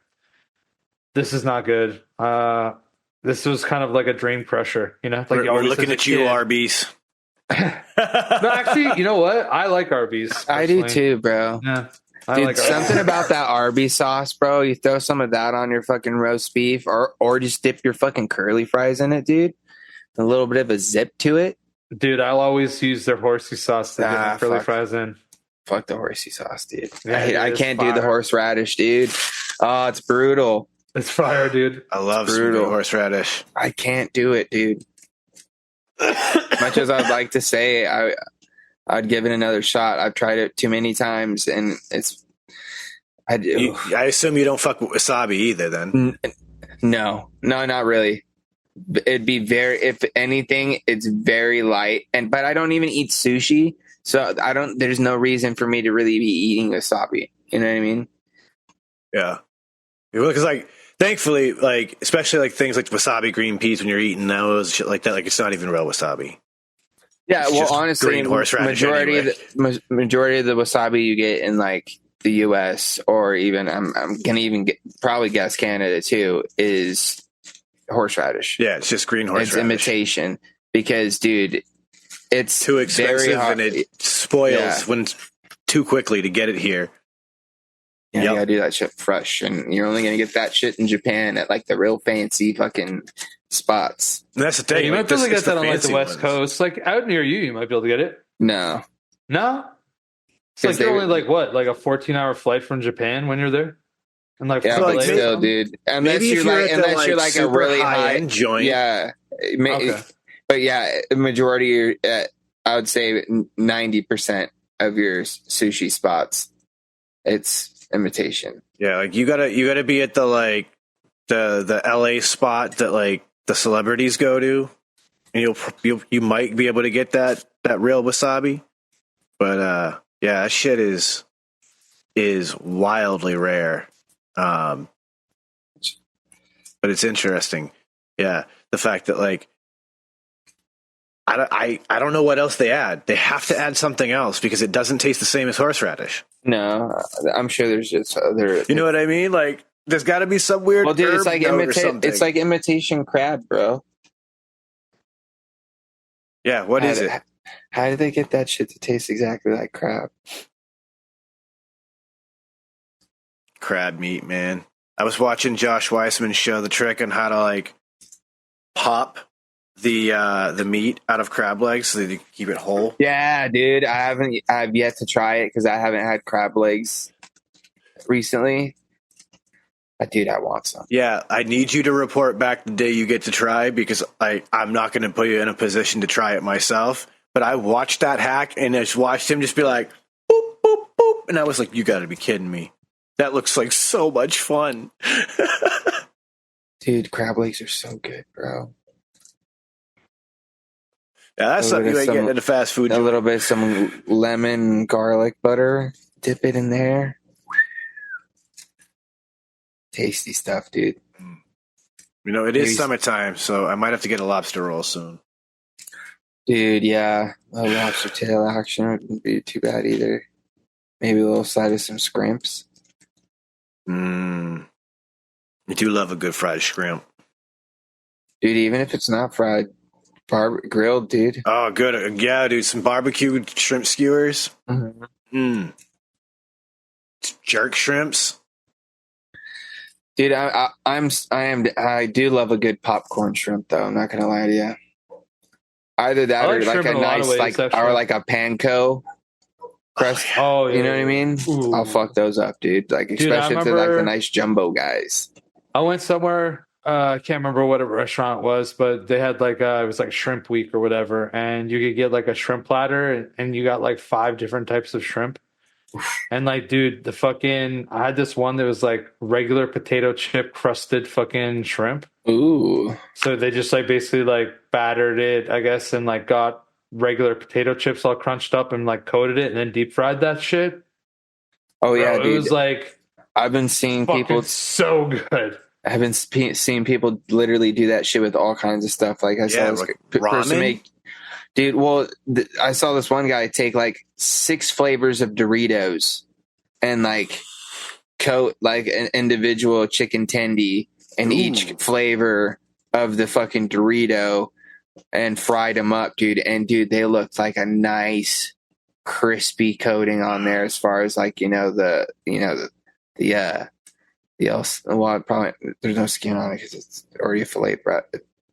this is not good. This was kind of like a dream crusher, Like we're looking at you, Arby's. No, actually, you know what? I like Arby's. Personally. I do too, bro. Yeah. Dude, like something about that Arby's sauce, bro. You throw some of that on your fucking roast beef or just dip your fucking curly fries in it, dude. A little bit of a zip to it. Dude, I'll always use their horsey sauce to get my curly fries in. Fuck the horsey sauce, dude. Yeah, I can't do the horseradish, dude. Oh, it's brutal. It's fire, dude. I love horseradish. I can't do it, dude. Much as I'd like to say I'd give it another shot. I've tried it too many times, and I assume you don't fuck with wasabi either, then? No, not really. It'd be if anything, it's very light, but I don't even eat sushi, so there's no reason for me to really be eating wasabi. You know what I mean? Yeah, because like. Thankfully, like especially like things like wasabi green peas when you're eating those shit like that, like it's not even real wasabi. Yeah, it's well, honestly, majority of the wasabi you get in like the U.S. or even I'm gonna even probably guess Canada too is horseradish. Yeah, it's just green horseradish. It's imitation because, dude, it's too expensive very hard. And it spoils when too quickly to get it here. Yeah, you gotta do that shit fresh, and you're only gonna get that shit in Japan at like the real fancy fucking spots. And that's the thing. You might be able to get that on like the West Coast, like out near you might be able to get it. No. It's like you're only like what, like a 14-hour flight from Japan when you're there, and like but still, dude. Unless you're like a really high joint, yeah. Okay. But yeah, majority, I would say 90% of your sushi spots, it's imitation. Yeah, like you gotta be at the like the LA spot that like the celebrities go to, and you might be able to get that real wasabi, but yeah, that shit is wildly rare. but it's interesting. Yeah, the fact that like I don't know what else they add. They have to add something else because it doesn't taste the same as horseradish. No, I'm sure there's just other. You know what I mean? Like there's got to be some weird. Well, dude, herb note or something. it's like imitation crab, bro. Yeah, what is it? How did they get that shit to taste exactly like crab? Crab meat, man. I was watching Josh Weissman's show, The Trick on how to like pop the meat out of crab legs so that you keep it whole. Yeah, dude. I've yet to try it because I haven't had crab legs recently. But dude, I want some. Yeah, I need you to report back the day you get to try because I'm not going to put you in a position to try it myself. But I watched that hack and I just watched him just be like, boop, boop, boop. And I was like, you got to be kidding me. That looks like so much fun. Dude, crab legs are so good, bro. Yeah, that's something you ain't getting in a fast food joint. A little bit of some lemon garlic butter. Dip it in there. Tasty stuff, dude. You know, it is summertime, so I might have to get a lobster roll soon. Dude, yeah. A lobster tail action wouldn't be too bad either. Maybe a little side of some scrimps. I do love a good fried shrimp. Dude, even if it's not fried, grilled, dude. Oh, good. Yeah, dude, some barbecued shrimp skewers. Mm-hmm. Jerk shrimps. Dude, I do love a good popcorn shrimp though. I'm not gonna lie to you. Either that or like a nice or like a panko crust. Oh, yeah. You know what I mean? Ooh. I'll fuck those up, dude. Like especially if they're like the nice jumbo guys. I went somewhere. I can't remember what a restaurant it was, but they had like it was like Shrimp Week or whatever, and you could get like a shrimp platter, and you got like 5 different types of shrimp. And like, dude, I had this one that was like regular potato chip crusted fucking shrimp. Ooh. So they just like basically like battered it, I guess, and like got regular potato chips all crunched up and like coated it and then deep fried that shit. Oh yeah, dude. It was like I've been seeing people so good. I've been seeing people literally do that shit with all kinds of stuff. Like I saw this person make. Dude, well, I saw this one guy take like 6 flavors of Doritos and like coat like an individual chicken tendy in each flavor of the fucking Dorito and fried them up, dude. And dude, they looked like a nice crispy coating on there as far as like, the well, probably there's no skin on it because it's already a fillet bread.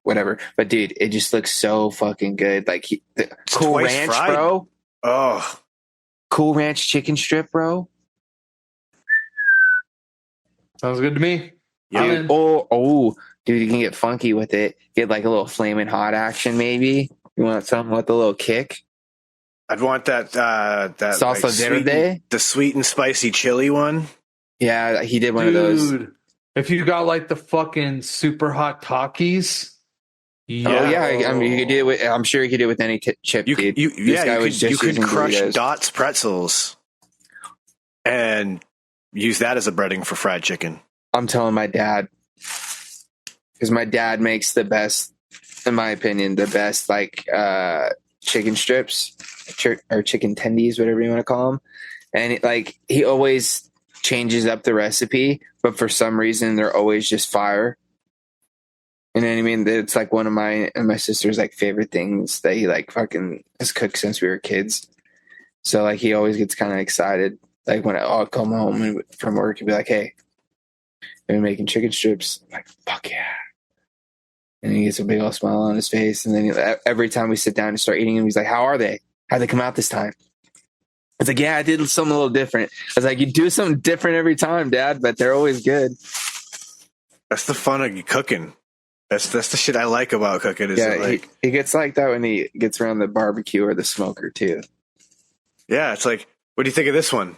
Whatever, but dude, it just looks so fucking good. Like Cool Ranch, fried. Bro. Oh, Cool Ranch chicken strip, bro. Sounds good to me. Dude, dude, you can get funky with it. Get like a little flaming hot action, maybe. You want something with a little kick? I'd want that salsa verde, the sweet and spicy chili one. Yeah, he did one of those. If you got like the fucking super hot Takis. Yeah. Oh yeah, I mean, you could do it with. I'm sure you could do it with any chip. You could crush Doritos. Dots pretzels and use that as a breading for fried chicken. I'm telling my dad because my dad makes the best, in my opinion, the best like chicken strips or chicken tendies, whatever you want to call them, and he always changes up the recipe, but for some reason they're always just fire. You know what I mean? It's like one of my and my sister's like favorite things that he like fucking has cooked since we were kids. So like he always gets kind of excited. Like when I'll come home from work and be like, "Hey, I've been making chicken strips." I'm like, fuck yeah. And he gets a big old smile on his face. And then every time we sit down and start eating them, he's like, "How are they? How'd they come out this time?" I was like, "Yeah, I did something a little different." I was like, "You do something different every time, Dad, but they're always good." That's the fun of cooking. That's the shit I like about cooking. He gets like that when he gets around the barbecue or the smoker too. Yeah, it's like, what do you think of this one?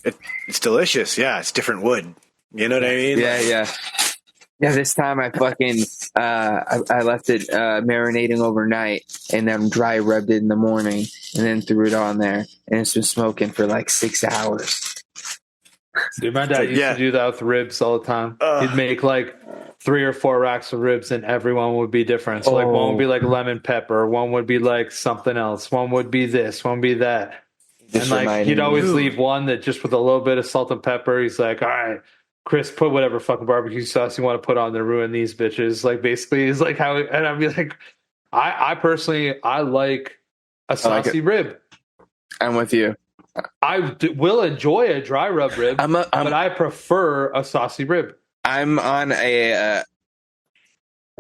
It's delicious. Yeah, it's different wood. You know what I mean? Yeah. This time I fucking I left it marinating overnight and then dry rubbed it in the morning and then threw it on there and it's been smoking for like 6 hours. Dude, my dad used to do that with ribs all the time. He'd make like 3 or 4 racks of ribs, and everyone would be different. So like one would be like lemon pepper, one would be like something else, one would be this, one would be that. And like he'd always leave one that just with a little bit of salt and pepper. He's like, all right, Chris, put whatever fucking barbecue sauce you want to put on to ruin these bitches. Like basically is like how, and I'd be like, I personally, I like a saucy rib. I'm with you. I will enjoy a dry rub rib, but I prefer a saucy rib. I'm on a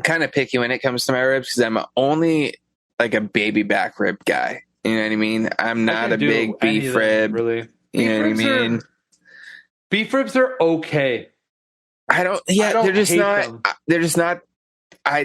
kind of picky when it comes to my ribs because I'm only like a baby back rib guy. You know what I mean? I'm not a big beef rib. Really? You know what I mean? Beef ribs are okay. They're just not.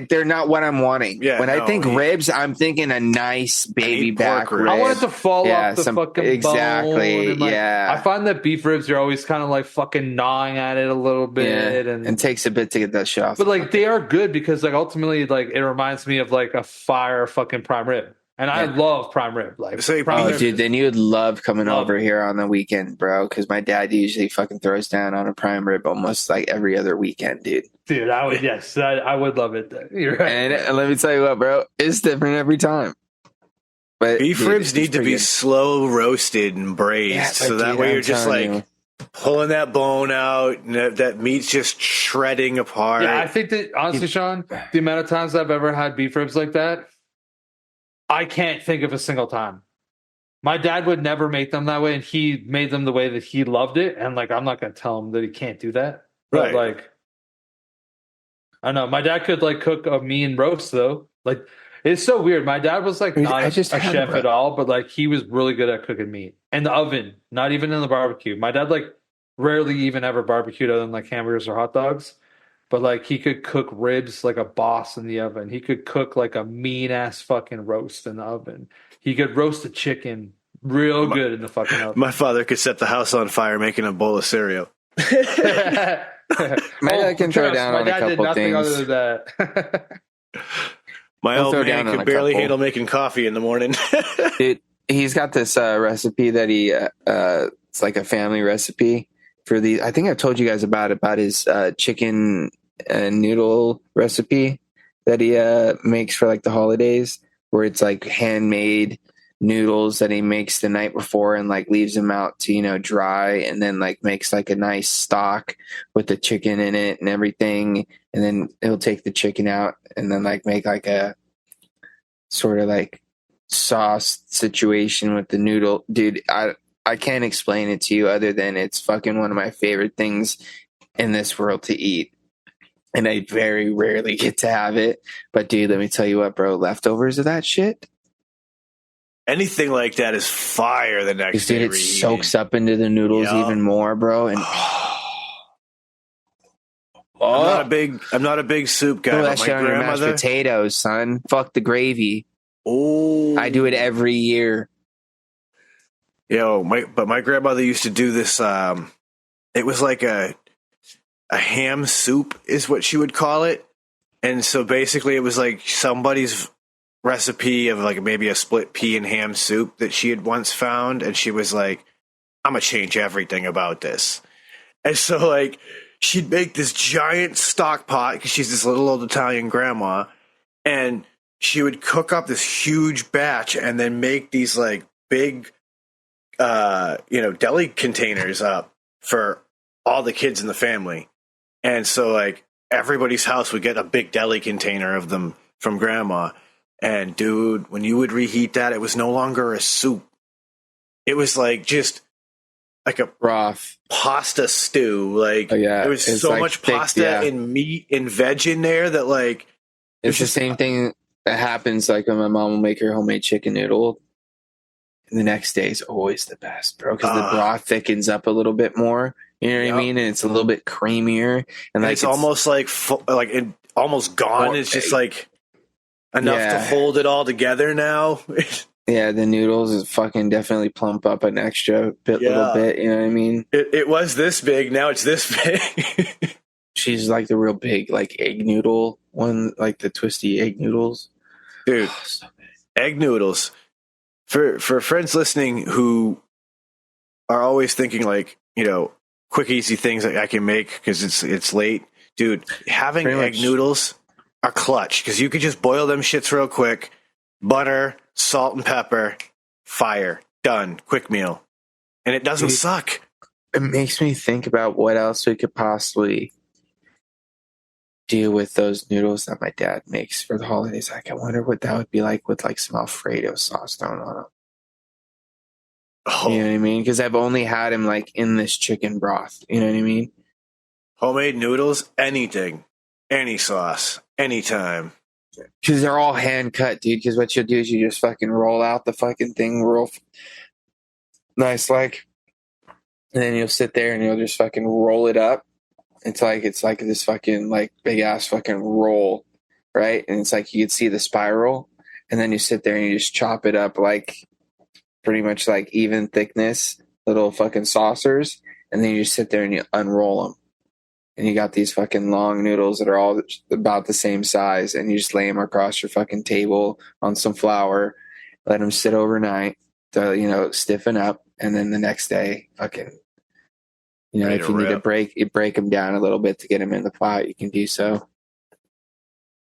They're not what I'm wanting. Yeah, when I think ribs, I'm thinking a nice baby back rib. I want it to fall off the fucking bone. Yeah. I find that beef ribs are always kind of like fucking gnawing at it a little bit, and it takes a bit to get that shit off. But like they are good because like ultimately like it reminds me of like a fire fucking prime rib. And I love prime rib. Like, dude, then you would love coming over here on the weekend, bro. Because my dad usually fucking throws down on a prime rib almost like every other weekend, dude. Dude, I would love it. You're right. And let me tell you what, bro, it's different every time. But beef ribs need to be slow roasted and braised, so that way you're just like pulling that bone out, and that meat's just shredding apart. Yeah, I think that honestly, Sean, the amount of times I've ever had beef ribs like that, I can't think of a single time. My dad would never make them that way, and he made them the way that he loved it. And like, I'm not going to tell him that he can't do that. But like, I know my dad could like cook a mean roast though. Like, it's so weird. My dad was like not a chef at all, but like he was really good at cooking meat in the oven, not even in the barbecue. My dad like rarely even ever barbecued other than like hamburgers or hot dogs. But, like, he could cook ribs like a boss in the oven. He could cook, like, a mean-ass fucking roast in the oven. He could roast a chicken real good in the fucking oven. My father could set the house on fire making a bowl of cereal. My dad can throw down on a couple things. Other than that. My old man could barely handle making coffee in the morning. Dude, he's got this recipe that he it's like a family recipe. For the, I think I've told you guys about his chicken noodle recipe that he makes for like the holidays, where it's like handmade noodles that he makes the night before and like leaves them out to dry, and then like makes like a nice stock with the chicken in it and everything, and then he'll take the chicken out and then like make like a sort of like sauce situation with the noodle. Dude, I can't explain it to you other than it's fucking one of my favorite things in this world to eat. And I very rarely get to have it. But dude, let me tell you what, bro, leftovers of that shit. Anything like that is fire the next day. Dude, it soaks up into the noodles even more, bro. And I'm not a big soup guy. Throw that shit on your mashed potatoes, son. Fuck the gravy. Oh, I do it every year. My grandmother used to do this. It was like a ham soup is what she would call it. And so basically it was like somebody's recipe of like maybe a split pea and ham soup that she had once found. And she was like, I'm going to change everything about this. And so like she'd make this giant stock pot because she's this little old Italian grandma. And she would cook up this huge batch and then make these like big deli containers up for all the kids in the family. And so like everybody's house would get a big deli container of them from grandma. And dude, when you would reheat that, it was no longer a soup. It was like just like a broth pasta stew. Like there was so like much thick, pasta and meat and veg in there that like it's the same thing that happens like when my mom will make her homemade chicken noodle. And the next day is always the best, bro, because the broth thickens up a little bit more. You know what I mean? And it's a little bit creamier, and like it's almost like almost gone. It's just like enough to hold it all together now. Yeah, the noodles is fucking definitely plump up an extra little bit. You know what I mean? It was this big. Now it's this big. She's like the real big, like egg noodle one, like the twisty egg noodles, dude. So egg noodles. For friends listening who are always thinking like, quick, easy things that I can make because it's late Dude, having Pretty egg much. noodles are clutch because you could just boil them shits real quick. Butter, salt and pepper, fire, done, quick meal. And it doesn't suck. It makes me think about what else we could possibly do with those noodles that my dad makes for the holidays. Like, I wonder what that would be like with like some Alfredo sauce thrown on them. Oh, You know what I mean? Because I've only had him like in this chicken broth. You know what I mean? homemade noodles, anything, any sauce, anytime. Because they're all hand cut, dude. Because what you'll do is you just fucking roll out the fucking thing real nice, like, and then you'll sit there and you'll just fucking roll it up. It's like this fucking like big ass fucking roll, right? And it's like you can see the spiral, and then you sit there and you just chop it up like pretty much like even thickness, little fucking saucers, and then you just sit there and you unroll them, and you got these fucking long noodles that are all about the same size, and you just lay them across your fucking table on some flour, let them sit overnight to stiffen up, and then the next day fucking. Ready If to you need to rip. break them down a little bit to get them in the pot, you can do so.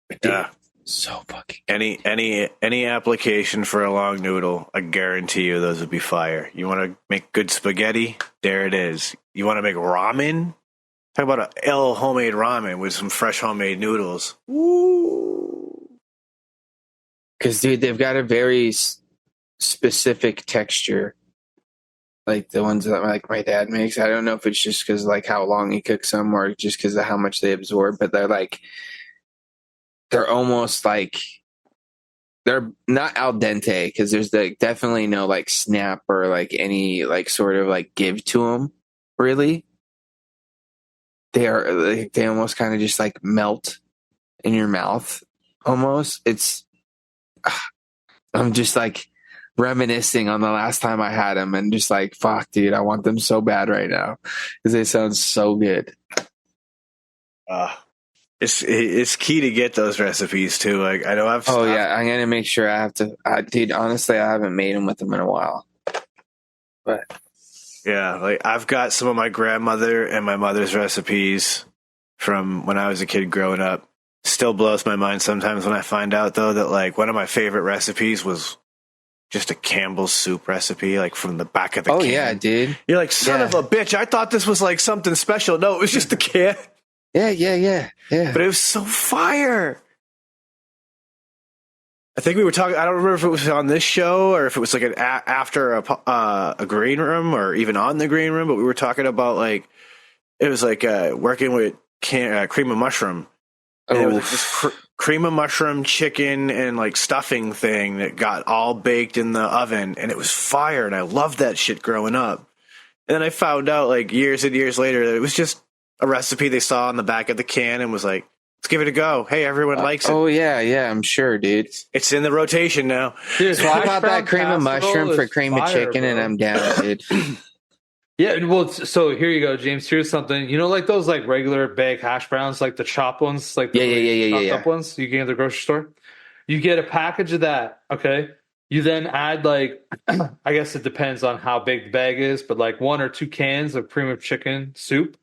But dude, Yeah. so fucking. Any application for a long noodle, I guarantee you those would be fire. You want to make good spaghetti? There it is. You want to make ramen? Talk about a ill homemade ramen with some fresh homemade noodles. Woo! Because dude, they've got a very specific texture, like the ones that like my dad makes. I don't know if it's just because like how long he cooks them, or just because of how much they absorb. But they're almost like they're not al dente because there's definitely no like snap or like any like sort of like give to them. Really, they almost kind of just like melt in your mouth. Almost, I'm just like reminiscing on the last time I had them, and just like, fuck, dude, I want them so bad right now because they sound so good. It's key to get those recipes too. Like I know I'm gonna make sure I have to. Dude, honestly, I haven't made them with them in a while, but yeah, like I've got some of my grandmother and my mother's recipes from when I was a kid growing up. Still blows my mind sometimes when I find out though that like one of my favorite recipes was just a Campbell's soup recipe, like from the back of the can. Oh yeah, dude. You're like, son of a bitch, I thought this was like something special. No, it was just a can. Yeah. But it was so fire. I think we were talking, I don't remember if it was on this show or if it was like after a green room or even on the green room, but we were talking about like, it was like working with cream of mushroom. And it was like this cream of mushroom chicken and like stuffing thing that got all baked in the oven, and it was fire, and I loved that shit growing up. And then I found out like years and years later that it was just a recipe they saw on the back of the can and was like, let's give it a go. Hey, everyone likes it. Oh yeah, I'm sure, dude. It's in the rotation now. Dude, Swap out that cream of mushroom for cream of chicken, and I'm down, dude. Yeah, well, so here you go, James. Here's something. You know, like those like regular bag hash browns, like the chopped ones, like the chopped up ones you get at the grocery store. You get a package of that, okay? You then add like, I guess it depends on how big the bag is, but like 1 or 2 cans of cream of chicken soup,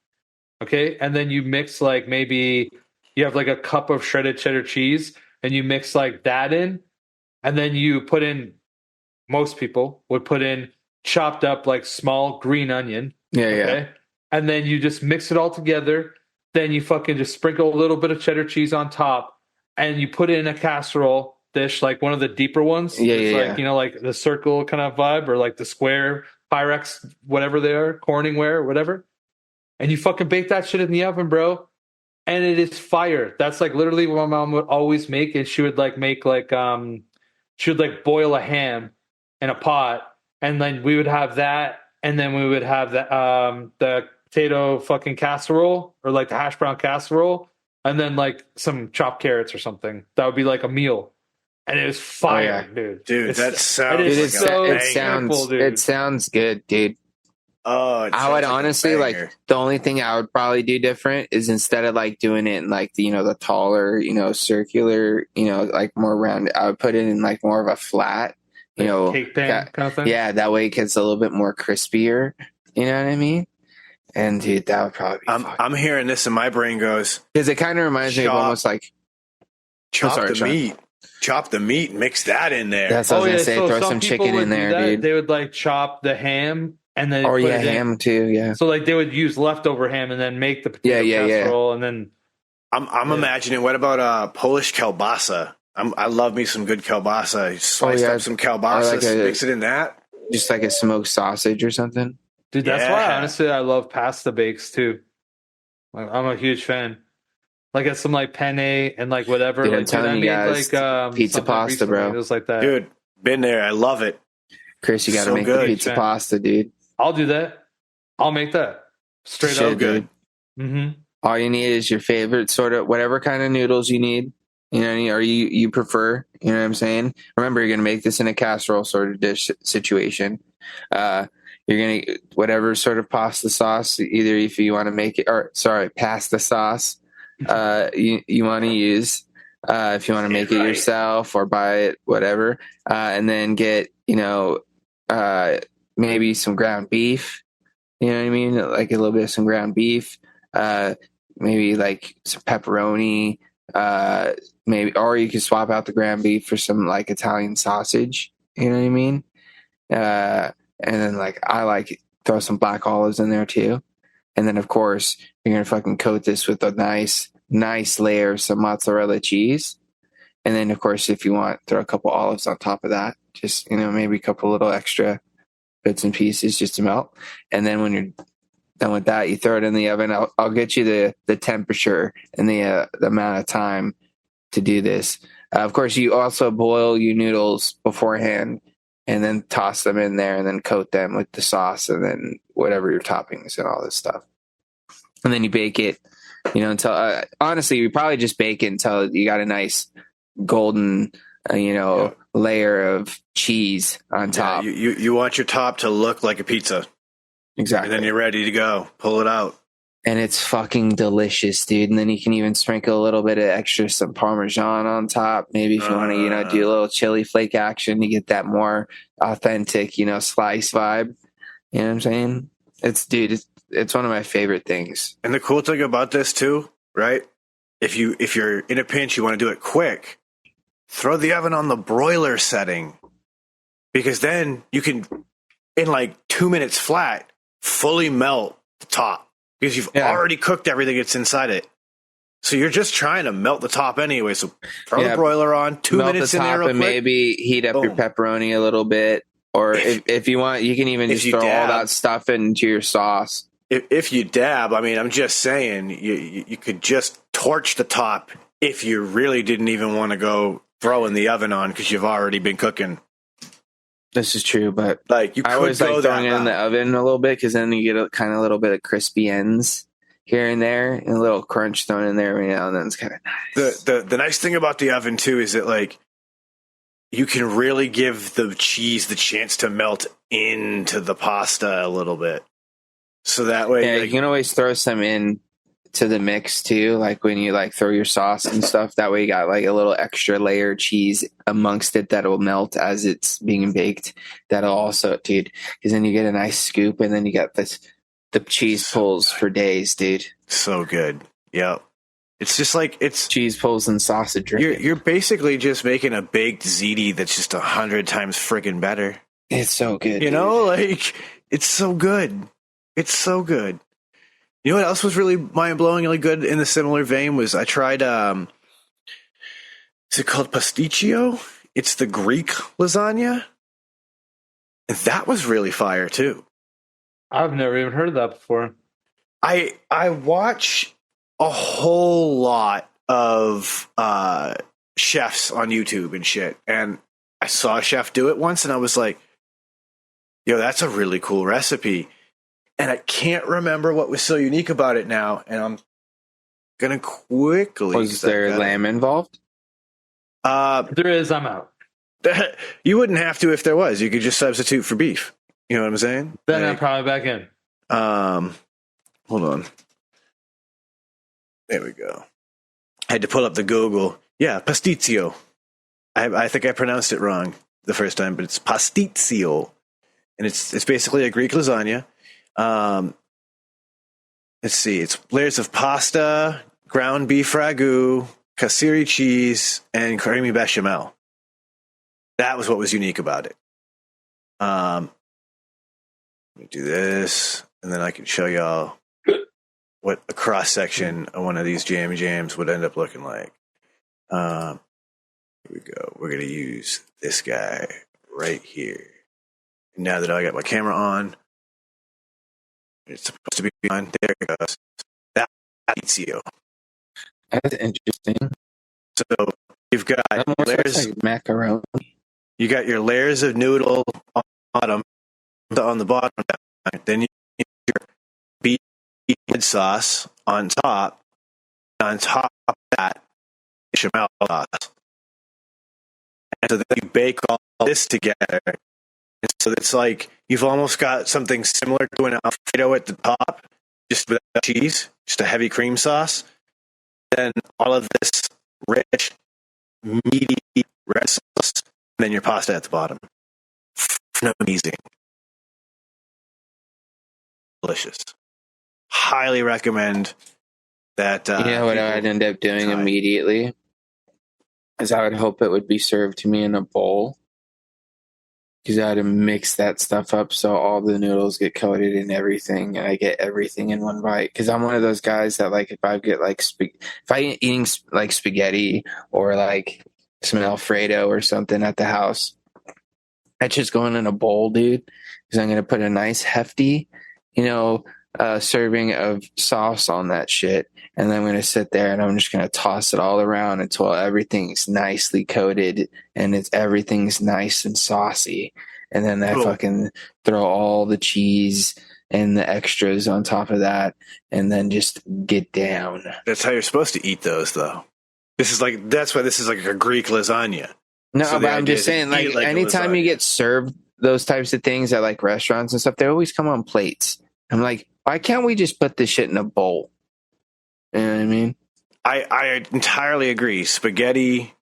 okay? And then you mix like maybe you have like a cup of shredded cheddar cheese, and you mix like that in, and then you put in. Most people would put in chopped up like small green onion. Yeah. And then you just mix it all together. Then you fucking just sprinkle a little bit of cheddar cheese on top, and you put it in a casserole dish, like one of the deeper ones. Like, you know, like the circle kind of vibe, or like the square Pyrex, whatever they are, Corningware, whatever. And you fucking bake that shit in the oven, bro. And it is fire. That's like literally what my mom would always make. And she would like make like, she would like boil a ham in a pot. And then we would have that, and then we would have the potato fucking casserole, or like the hash brown casserole, and then like some chopped carrots or something. That would be like a meal, and it was fire, dude. Dude, that sounds. It sounds good, dude. Oh, I would honestly like the only thing I would probably do different is instead of like doing it in like the taller, circular, like more round. I would put it in like more of a flat. Cake pan kind of thing. Yeah, that way it gets a little bit more crispier. You know what I mean? And dude, that would probably be I'm hearing this and my brain goes, because it kind of reminds me of almost like chop the meat, mix that in there. That's what I was gonna say. So throw some chicken in there, dude. They would like chop the ham and then ham too. Yeah. So like they would use leftover ham and then make the potato casserole and then. I'm imagining. What about Polish kielbasa? I love me some good kielbasa. Slice up some kielbasa, mix it in that. Just like a smoked sausage or something. Dude, that's why honestly I love pasta bakes too. Like, I'm a huge fan. Like it's some like penne and like whatever. Dude, like, I'm telling you guys, pizza pasta, bro. It was like that. Dude, been there. I love it. Chris, you got to make the pizza pasta, dude. I'll do that. I'll make that straight up. Good. Mm-hmm. All you need is your favorite sort of whatever kind of noodles you need. You know, or you prefer. You know what I'm saying? Remember, you're gonna make this in a casserole sort of dish situation. You're going to, whatever sort of pasta sauce, either if you want to make it, pasta sauce, you want to use, if you want to make it yourself or buy it, whatever. And then get, maybe some ground beef, you know what I mean? Like a little bit of some ground beef, maybe like some pepperoni, maybe, or you could swap out the ground beef for some like Italian sausage, you know what I mean? And then, throw some black olives in there too. And then, of course, you're going to fucking coat this with a nice layer of some mozzarella cheese. And then, of course, if you want, throw a couple olives on top of that. Just, maybe a couple little extra bits and pieces just to melt. And then when you're done with that, you throw it in the oven. I'll get you the temperature and the amount of time to do this. Of course, you also boil your noodles beforehand. And then toss them in there and then coat them with the sauce and then whatever your toppings and all this stuff. And then you bake it, until, honestly, you probably just bake it until you got a nice golden, layer of cheese on top. You want your top to look like a pizza. Exactly. And then you're ready to go. Pull it out. And it's fucking delicious, dude. And then you can even sprinkle a little bit of some Parmesan on top. Maybe if you want to, do a little chili flake action, you get that more authentic, slice vibe. You know what I'm saying? It's one of my favorite things. And the cool thing about this too, right? If you're in a pinch, you want to do it quick, throw the oven on the broiler setting, because then you can, in like 2 minutes flat, fully melt the top. Because you've already cooked everything that's inside it. So you're just trying to melt the top anyway. So throw the broiler on, 2 minutes in there real quick. Maybe heat up your pepperoni a little bit. Or if you want, you can even just throw all that stuff into your sauce. If you dab, I'm just saying, you could just torch the top if you really didn't even want to go throwing the oven on because you've already been cooking. This is true, but I always like throwing it in the oven a little bit because then you get a little bit of crispy ends here and there, and a little crunch thrown in there every now and then. It's kind of nice. The nice thing about the oven too is that you can really give the cheese the chance to melt into the pasta a little bit, so that way you can always throw some in to the mix too, like when you throw your sauce and stuff. That way you got a little extra layer of cheese amongst it that'll melt as it's being baked. That'll also, dude, because then you get a nice scoop and then you got the cheese pulls for days, dude. So good. Yeah. It's just it's cheese pulls and sausage. You're basically just making a baked ziti that's just 100 times friggin' better. It's so good. It's so good. It's so good. You know what else was really mind-blowingly good in the similar vein was I tried, is it called pasticcio? It's the Greek lasagna. And that was really fire, too. I've never even heard of that before. I watch a whole lot of chefs on YouTube and shit. And I saw a chef do it once, and I was like, yo, that's a really cool recipe. And I can't remember what was so unique about it now. And I'm going to quickly... Was there lamb involved? There is, I'm out. You wouldn't have to if there was. You could just substitute for beef. You know what I'm saying? Then I'm probably back in. Hold on. There we go. I had to pull up the Google. Yeah, pasticcio. I think I pronounced it wrong the first time, but it's pasticcio. And it's basically a Greek lasagna. let's see, it's layers of pasta, ground beef ragu, casseri cheese, and creamy bechamel. That was what was unique about it. Let me do this, and then I can show y'all what a cross section of one of these jammy jams would end up looking like. Here we go. We're gonna use this guy right here. And now that I got my camera on, it's supposed to be on. There it goes. That's pizza. That's interesting. So you've got layers like macaroni. You got your layers of noodle on the bottom. Then you get your beef sauce on top. On top of that, bechamel sauce. And so then you bake all this together. And so it's like you've almost got something similar to an Alfredo at the top, just without cheese, just a heavy cream sauce. Then all of this rich, meaty red sauce, and then your pasta at the bottom. Amazing. Delicious. Highly recommend that. You know what I'd end up doing immediately? Is I would hope it would be served to me in a bowl. Because I had to mix that stuff up so all the noodles get coated in everything, and I get everything in one bite. Because I'm one of those guys that, like, if I get like if I eating like spaghetti or like some Alfredo or something at the house, that's just going in a bowl, dude. Because I'm gonna put a nice hefty, serving of sauce on that shit, and then I'm gonna sit there and I'm just gonna toss it all around until everything's nicely coated and everything's nice and saucy, and then I fucking throw all the cheese and the extras on top of that, and then just get down. That's how you're supposed to eat those, though. That's why this is like a Greek lasagna. No, so but I'm just saying, like anytime you get served those types of things at like restaurants and stuff, they always come on plates. I'm like, why can't we just put this shit in a bowl? You know what I mean? I entirely agree. Spaghetti,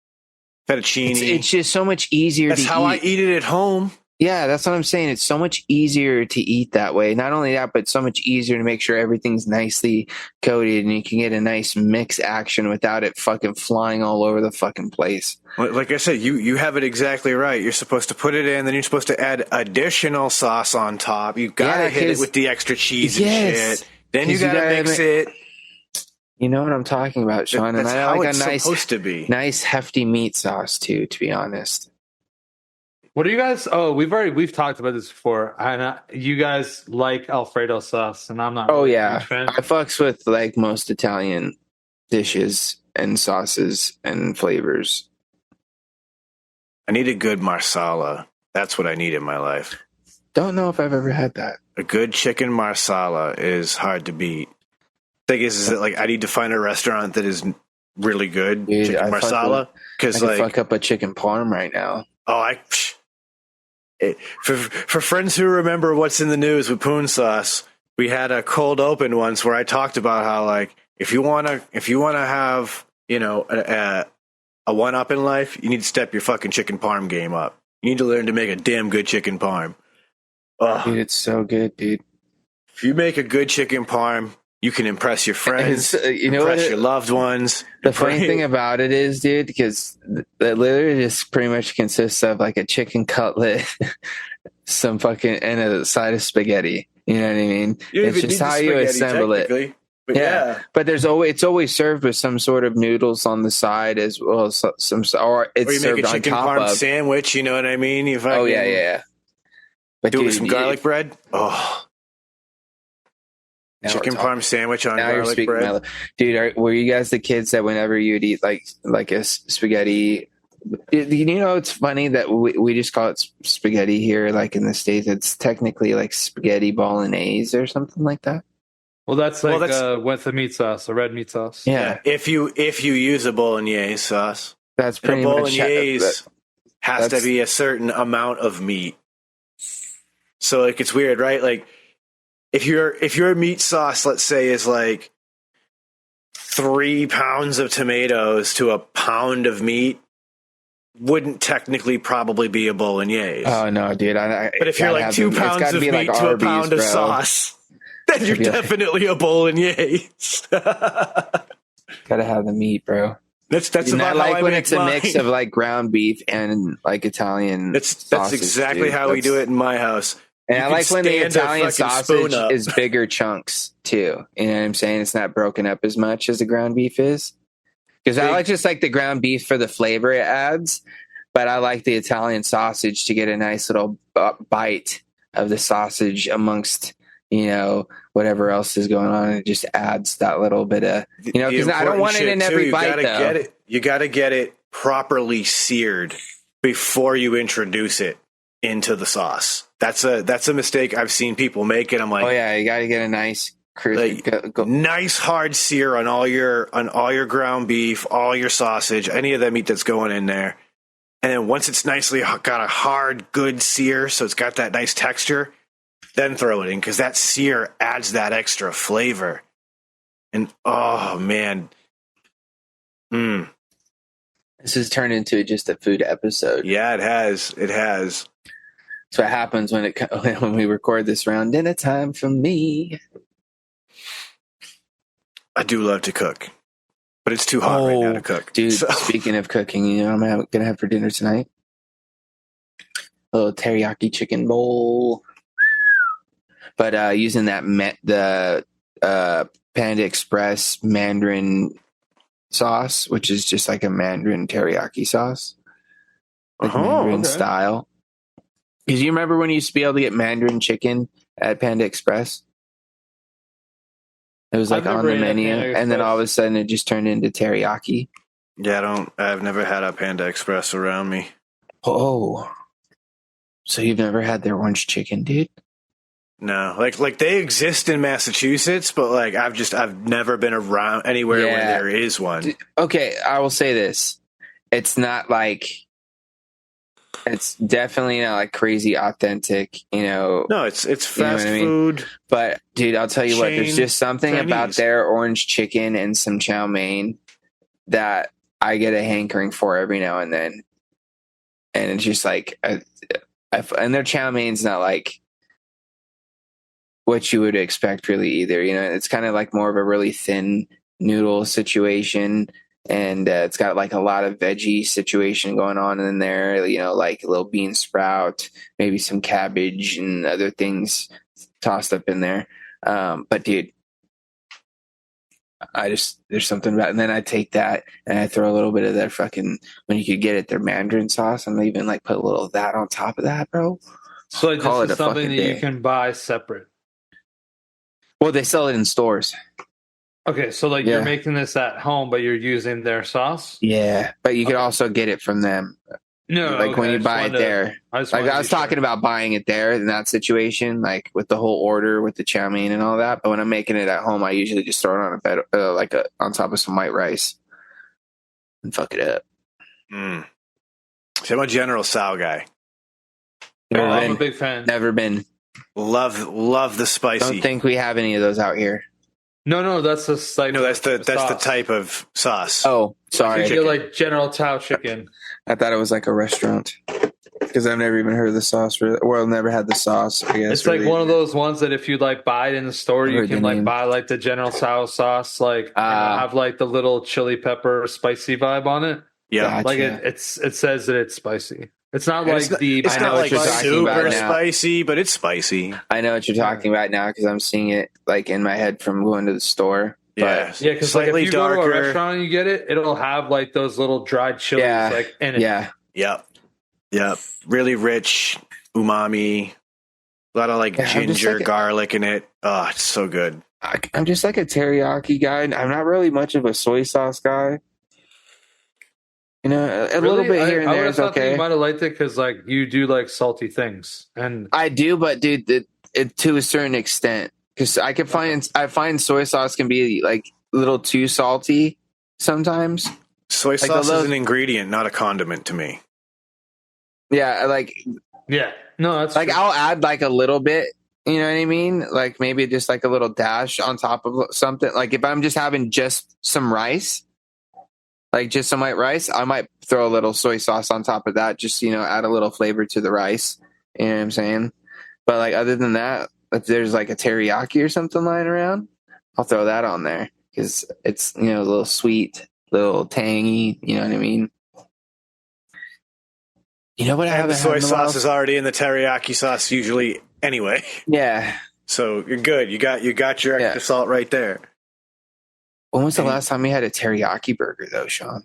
fettuccine. It's just so much easier That's how I eat it at home. Yeah, that's what I'm saying. It's so much easier to eat that way. Not only that, but so much easier to make sure everything's nicely coated and you can get a nice mix action without it fucking flying all over the fucking place. Like I said, you have it exactly right. You're supposed to put it in, then you're supposed to add additional sauce on top. You gotta hit it with the extra cheese and shit. Then you gotta mix it. You know what I'm talking about, Sean. That's and I how like it's a nice, supposed to be. Nice hefty meat sauce too, to be honest. What do you guys? Oh, we've talked about this before. And you guys like Alfredo sauce, and I'm not. Oh really yeah, a huge fan. I fucks with like most Italian dishes and sauces and flavors. I need a good marsala. That's what I need in my life. Don't know if I've ever had that. A good chicken marsala is hard to beat. Thing is that like I need to find a restaurant that is really good. Dude, chicken marsala, because I fuck up a chicken parm right now. Oh, for friends who remember what's in the news with Poon Sauce, we had a cold open once where I talked about how like if you wanna have a one up in life, you need to step your fucking chicken parm game up. You need to learn to make a damn good chicken parm. Dude, it's so good, dude. If you make a good chicken parm, you can impress your friends, impress your loved ones. The funny thing about it is, dude, because that literally just pretty much consists of like a chicken cutlet, some fucking, and a side of spaghetti. You know what I mean? It's just how you assemble it. But yeah. But it's always served with some sort of noodles on the side as well as or it's or you served make a on chicken top parm of sandwich. You know what I mean? Yeah. But do it with some garlic bread. Oh. Now chicken parm sandwich on garlic bread. Dude, were you guys the kids that whenever you'd eat like a spaghetti? It's funny that we just call it spaghetti here, like in the States. It's technically like spaghetti bolognese or something like that. Well, that's like with the meat sauce, a red meat sauce. Yeah. If you use a bolognese sauce, that's pretty much bolognese has to be a certain amount of meat. So like it's weird, right? Like if your meat sauce, let's say, is like 3 pounds of tomatoes to a pound of meat, wouldn't technically probably be a bolognese. Oh no, dude! But if you're like 2 pounds of meat to a pound of sauce, Then you're definitely a bolognese. Gotta have the meat, bro. That's And about I like how I when make it's a mix mine. of like ground beef and like Italian. That's sausage, exactly dude. how we do it in my house. And You I can like when the stand a Italian fucking sausage spoon up. is bigger chunks too. You know what I'm saying? It's not broken up as much as the ground beef is. Because I like just like the ground beef for the flavor it adds, but I like the Italian sausage to get a nice little bite of the sausage amongst, whatever else is going on. It just adds that little bit of, because I don't want it in every bite though. You got to get it properly seared before you introduce it into the sauce. That's a mistake I've seen people make, and I'm like, oh yeah, you got to get a nice nice hard sear on all your ground beef, all your sausage, any of that meat that's going in there. And then once it's nicely got a hard, good sear, so it's got that nice texture, then throw it in, because that sear adds that extra flavor. And oh man, this has turned into just a food episode. Yeah, it has. That's what happens when we record this around dinner time for me. I do love to cook, but it's too hot right now to cook. Dude, speaking of cooking, I'm going to have for dinner tonight? A little teriyaki chicken bowl. But using the Panda Express Mandarin sauce, which is just like a Mandarin teriyaki sauce. Like Mandarin style. Because you remember when you used to be able to get Mandarin chicken at Panda Express? It was like on the menu, and then all of a sudden it just turned into teriyaki. Yeah, I've never had a Panda Express around me. Oh, so you've never had their orange chicken, dude? No, like they exist in Massachusetts, but like I've never been around anywhere where there is one. Okay, I will say this: it's definitely not like crazy authentic, No, it's fast food. But dude, I'll tell you what, there's just something Chinese about their orange chicken and some chow mein that I get a hankering for every now and then. And it's just like, and their chow mein's not like what you would expect really either. It's kind of like more of a really thin noodle situation. And it's got like a lot of veggie situation going on in there, like a little bean sprout, maybe some cabbage and other things tossed up in there. But dude, there's something about it. And then I take that and I throw a little bit of their fucking, when you could get it, their Mandarin sauce, and even like put a little of that on top of that, bro. So this is something that you can buy separate. Well, they sell it in stores. Okay, so you're making this at home, but you're using their sauce? Yeah, but you could also get it from them. No, when you buy it there. I was talking about buying it there in that situation, like with the whole order with the chow mein and all that. But when I'm making it at home, I usually just throw it on a bed, on top of some white rice, and fuck it up. So I'm a General Tso guy. I'm a big fan. Never been. Love the spicy. Don't think we have any of those out here. No, that's the type. No, that's the type of sauce. Oh, sorry. You like General Tso chicken. I thought it was like a restaurant because I've never even heard of the sauce. Well, never had the sauce. I guess it's like one of those ones that if you buy it in the store, you can buy the General Tso sauce, have the little chili pepper spicy vibe on it. Yeah, gotcha. It says that it's spicy. It's not It's not like super spicy, but it's spicy. I know what you're talking about now because I'm seeing it in my head from going to the store. Yeah, because if you go to a restaurant and you get it, it'll have those little dried chilies in it. Yeah. Yep. Really rich umami. A lot of ginger, garlic in it. Oh, it's so good. I'm just like a teriyaki guy. I'm not really much of a soy sauce guy. A little bit here and there is okay. You might have liked it because you do salty things, and I do, but dude, it to a certain extent. Because I find soy sauce can be a little too salty sometimes. Soy sauce is an ingredient, not a condiment to me. Yeah, yeah, no, that's true. I'll add a little bit. You know what I mean? Maybe just a little dash on top of something. If I'm just having just some rice, just some white rice, I might throw a little soy sauce on top of that. Just add a little flavor to the rice. You know what I'm saying? But other than that. if there's like a teriyaki or something lying around, I'll throw that on there because it's, a little sweet, little tangy. You know what I mean? You know what I And haven't the soy had in a sauce while? is already in the teriyaki sauce usually anyway. Yeah. So you're good. You got your extra salt right there. When was the last time you had a teriyaki burger though, Sean?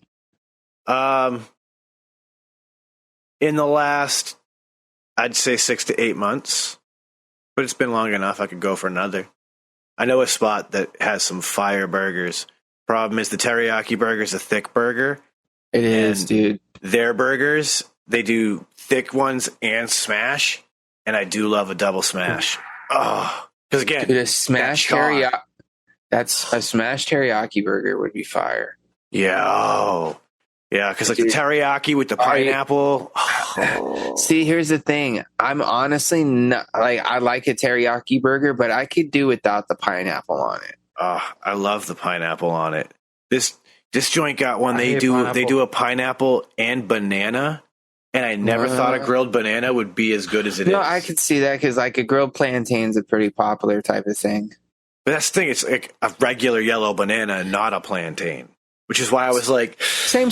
In the last, I'd say 6 to 8 months, but it's been long enough. I could go for another. I know a spot that has some fire burgers. Problem is the teriyaki burger is a thick burger. It is, dude. Their burgers, they do thick ones and smash, and I do love a double smash. Oh, because again, dude, a smash teriyaki. That's a smashed teriyaki burger would be fire. Yeah, yeah, because like the teriyaki with the pineapple. Oh. See, here's the thing. I'm honestly not like I like a teriyaki burger, but I could do without the pineapple on it. I love the pineapple on it. This joint got one. They do a pineapple and banana, and I never thought a grilled banana would be as good as it is. No, I could see that because like a grilled plantain's a pretty popular type of thing. But that's the thing. It's like a regular yellow banana, not a plantain, which is why I was like, same.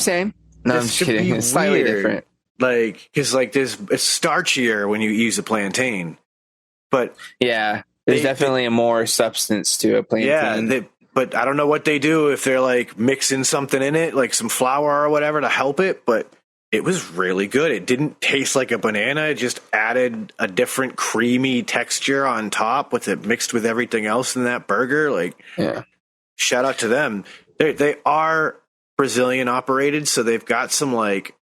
No, I'm just kidding. It's slightly different. Like, because like it's starchier when you use a plantain, but yeah, there's definitely a more substance to a plantain. Yeah, but I don't know what they do if they're like mixing something in it, like some flour or whatever to help it. But it was really good. It didn't taste like a banana. It just added a different creamy texture on top with it mixed with everything else in that burger. Like, yeah, shout out to them. They are Brazilian operated, so they've got some like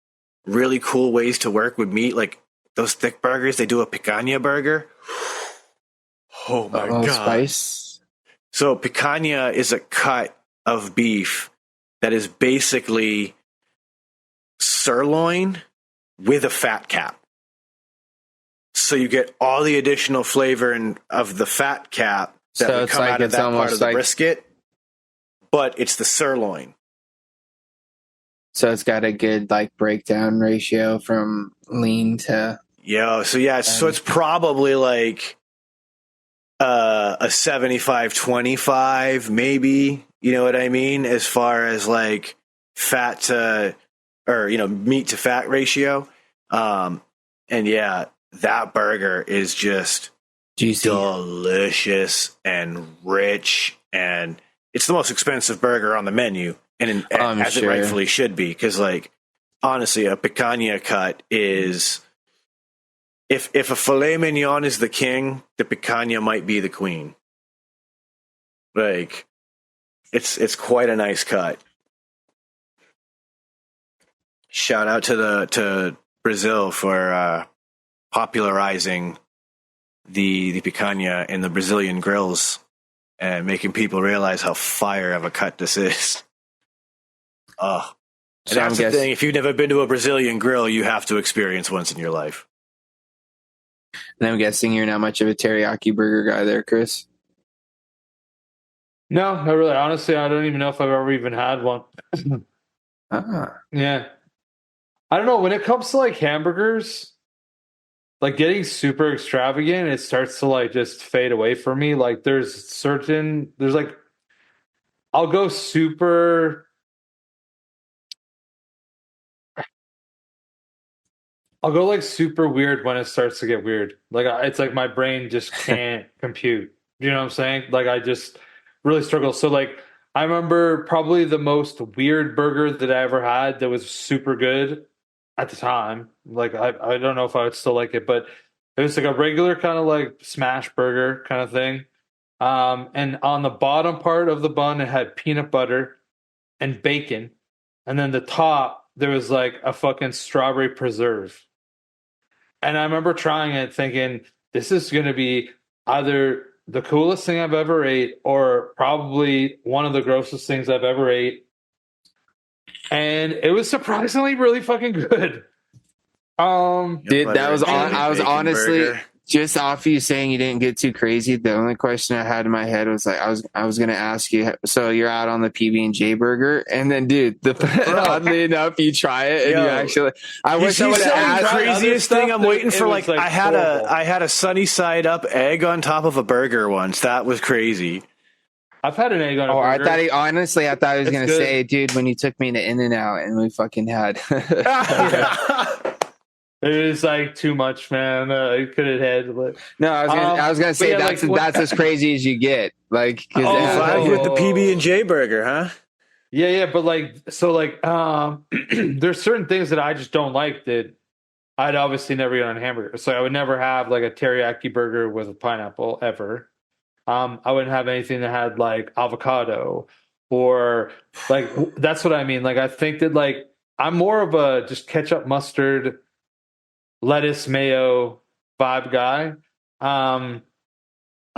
really cool ways to work with meat. Like those thick burgers, they do a picanha burger. Oh my god! Spice. So picanha is a cut of beef that is basically sirloin with a fat cap. So you get all the additional flavor of the fat cap that would come out of that part of the brisket, but it's the sirloin. So it's got a good like breakdown ratio from lean to so it's probably like a 75-25 maybe, you know what I mean, as far as like fat to meat to fat ratio. And yeah, that burger is just juicy, delicious and rich, and it's the most expensive burger on the menu. And as it rightfully should be, because like honestly, a picanha cut is if a filet mignon is the king, the picanha might be the queen. Like it's quite a nice cut. Shout out to Brazil for popularizing the picanha in the Brazilian grills and making people realize how fire of a cut this is. Oh, and so that's the thing. If you've never been to a Brazilian grill, you have to experience once in your life. And I'm guessing you're not much of a teriyaki burger guy there, Chris. No, not really. Honestly, I don't even know if I've ever even had one. Yeah. I don't know. When it comes to like hamburgers, like getting super extravagant, it starts to like just fade away for me. Like there's like, I'll go super. I'll go like super weird when it starts to get weird. Like it's like my brain just can't compute. You know what I'm saying? Like I just really struggle. So like I remember probably the most weird burger that I ever had that was super good at the time. Like I don't know if I would still like it, but it was like a regular kind of like smash burger kind of thing. And on the bottom part of the bun, it had peanut butter and bacon. And then the top, there was like a fucking strawberry preserve. And I remember trying it thinking, this is going to be either the coolest thing I've ever ate or probably one of the grossest things I've ever ate. And it was surprisingly really fucking good. Dude, that was I was honestly burger. just off you saying you didn't get too crazy, the only question I had in my head was like, I was gonna ask you. So you're out on the PB&J burger, and then, dude, oddly enough, you try it, and you actually. I wish I would have asked. The craziest thing, I'm waiting for. Like I had a sunny side up egg on top of a burger once. That was crazy. I've had an egg on a burger. I thought he was gonna say, dude, when you took me to In-N-Out and we fucking had. It was like too much, man. I could have had. But, no, I was gonna say that's as crazy as you get. Like, with the PB&J burger, huh? Yeah, but there's certain things that I just don't like that I'd obviously never eat on a hamburger. So I would never have like a teriyaki burger with a pineapple ever. I wouldn't have anything that had like avocado or like that's what I mean. Like I think that like I'm more of a just ketchup, mustard, lettuce, mayo vibe guy. I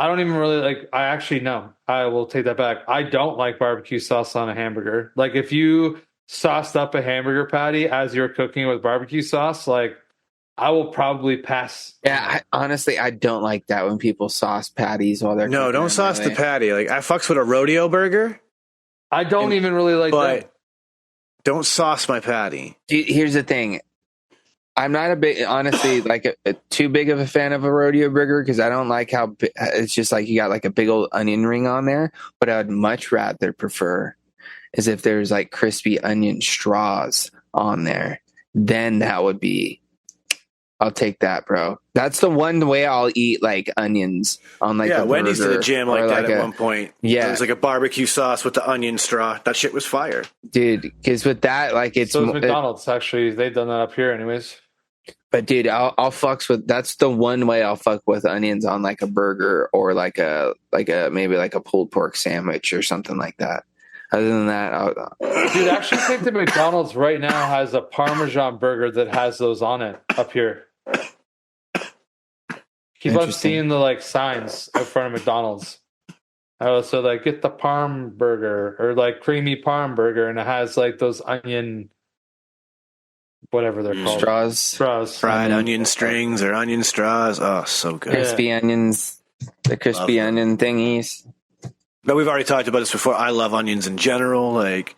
don't even really like. I actually no. I will take that back. I don't like barbecue sauce on a hamburger. Like if you sauced up a hamburger patty as you're cooking with barbecue sauce, like I will probably pass. Yeah, honestly, I don't like that when people sauce patties while they're no, don't sauce the patty. Like I fucks with a rodeo burger. I don't even really like that. Don't sauce my patty. Here's the thing. I'm not honestly like too big of a fan of a rodeo burger because I don't like how it's just like you got like a big old onion ring on there. But I'd much rather prefer is if there's like crispy onion straws on there. Then that would be. I'll take that, bro. That's the one way I'll eat like onions on like a Wendy's burger did a jam like that at one point. Yeah, it was like a barbecue sauce with the onion straw. That shit was fire, dude. Because with that, like it's so McDonald's actually they've done that up here, anyways. But dude, I'll fucks with. That's the one way I'll fuck with onions on like a burger or like a maybe like a pulled pork sandwich or something like that. Other than that, dude, I actually think that McDonald's right now has a Parmesan burger that has those on it up here. Keep on seeing the like signs in front of McDonald's. So like get the Parm burger or like creamy Parm burger, and it has like those onion, whatever they're called, straws, fried onion strings or onion straws. Oh, so good. Crispy onions, the crispy onion thingies. But we've already talked about this before. I love onions in general. Like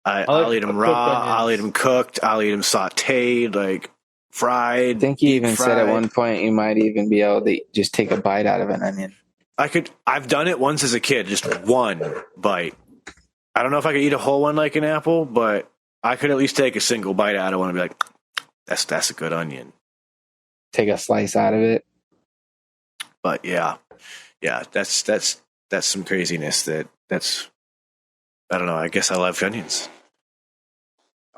I'll eat them raw. I'll eat them cooked. I'll eat them sautéed. Like. Fried. I think you even said at one point you might even be able to just take a bite out of an onion. I've done it once as a kid, just one bite. I don't know if I could eat a whole one like an apple, but I could at least take a single bite out of one and be like, that's a good onion. Take a slice out of it. But yeah, that's some craziness. That's I don't know. I guess I love onions.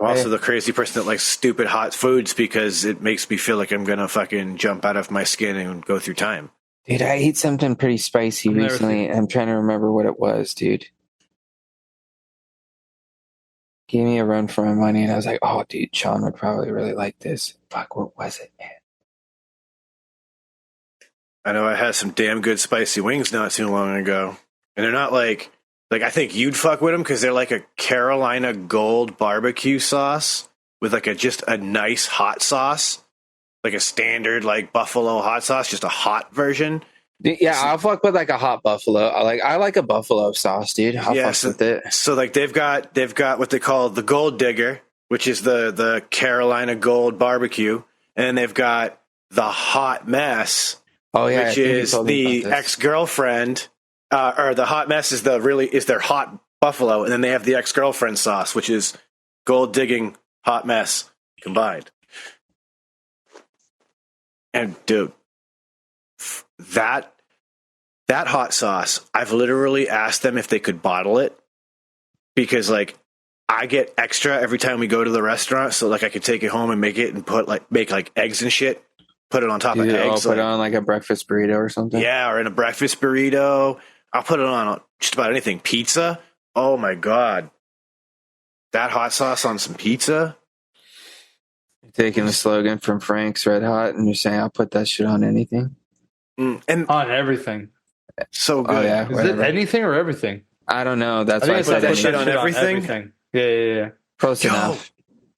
I'm also the crazy person that likes stupid hot foods because it makes me feel like I'm going to fucking jump out of my skin and go through time. Dude, I ate something pretty spicy recently. I'm trying to remember what it was, dude. Gave me a run for my money, and I was like, oh, dude, Sean would probably really like this. Fuck, what was it, man? I know I had some damn good spicy wings not too long ago. And they're not like I think you'd fuck with them because they're like a Carolina Gold barbecue sauce with like just a nice hot sauce, like a standard like buffalo hot sauce, just a hot version. Yeah, I'll fuck with like a hot buffalo. I like a buffalo sauce, dude. I'll fuck with it. So like they've got what they call the Gold Digger, which is the Carolina Gold barbecue, and then they've got the Hot Mess, which is the ex-girlfriend. Or the Hot Mess is their hot buffalo, and then they have the ex-girlfriend sauce, which is gold digging Hot Mess combined. And dude, that hot sauce, I've literally asked them if they could bottle it because like I get extra every time we go to the restaurant, so like I could take it home and make it and make like eggs and shit. Put it on top of eggs. Put it on like a breakfast burrito or something. Yeah, or in a breakfast burrito. I'll put it on just about anything. Pizza? Oh, my God. That hot sauce on some pizza? You're taking the slogan from Frank's Red Hot and you're saying, I'll put that shit on anything? And on everything. So good. Oh, yeah, is it anything or everything? I don't know. That's why I said that shit on everything. Yeah. Close enough.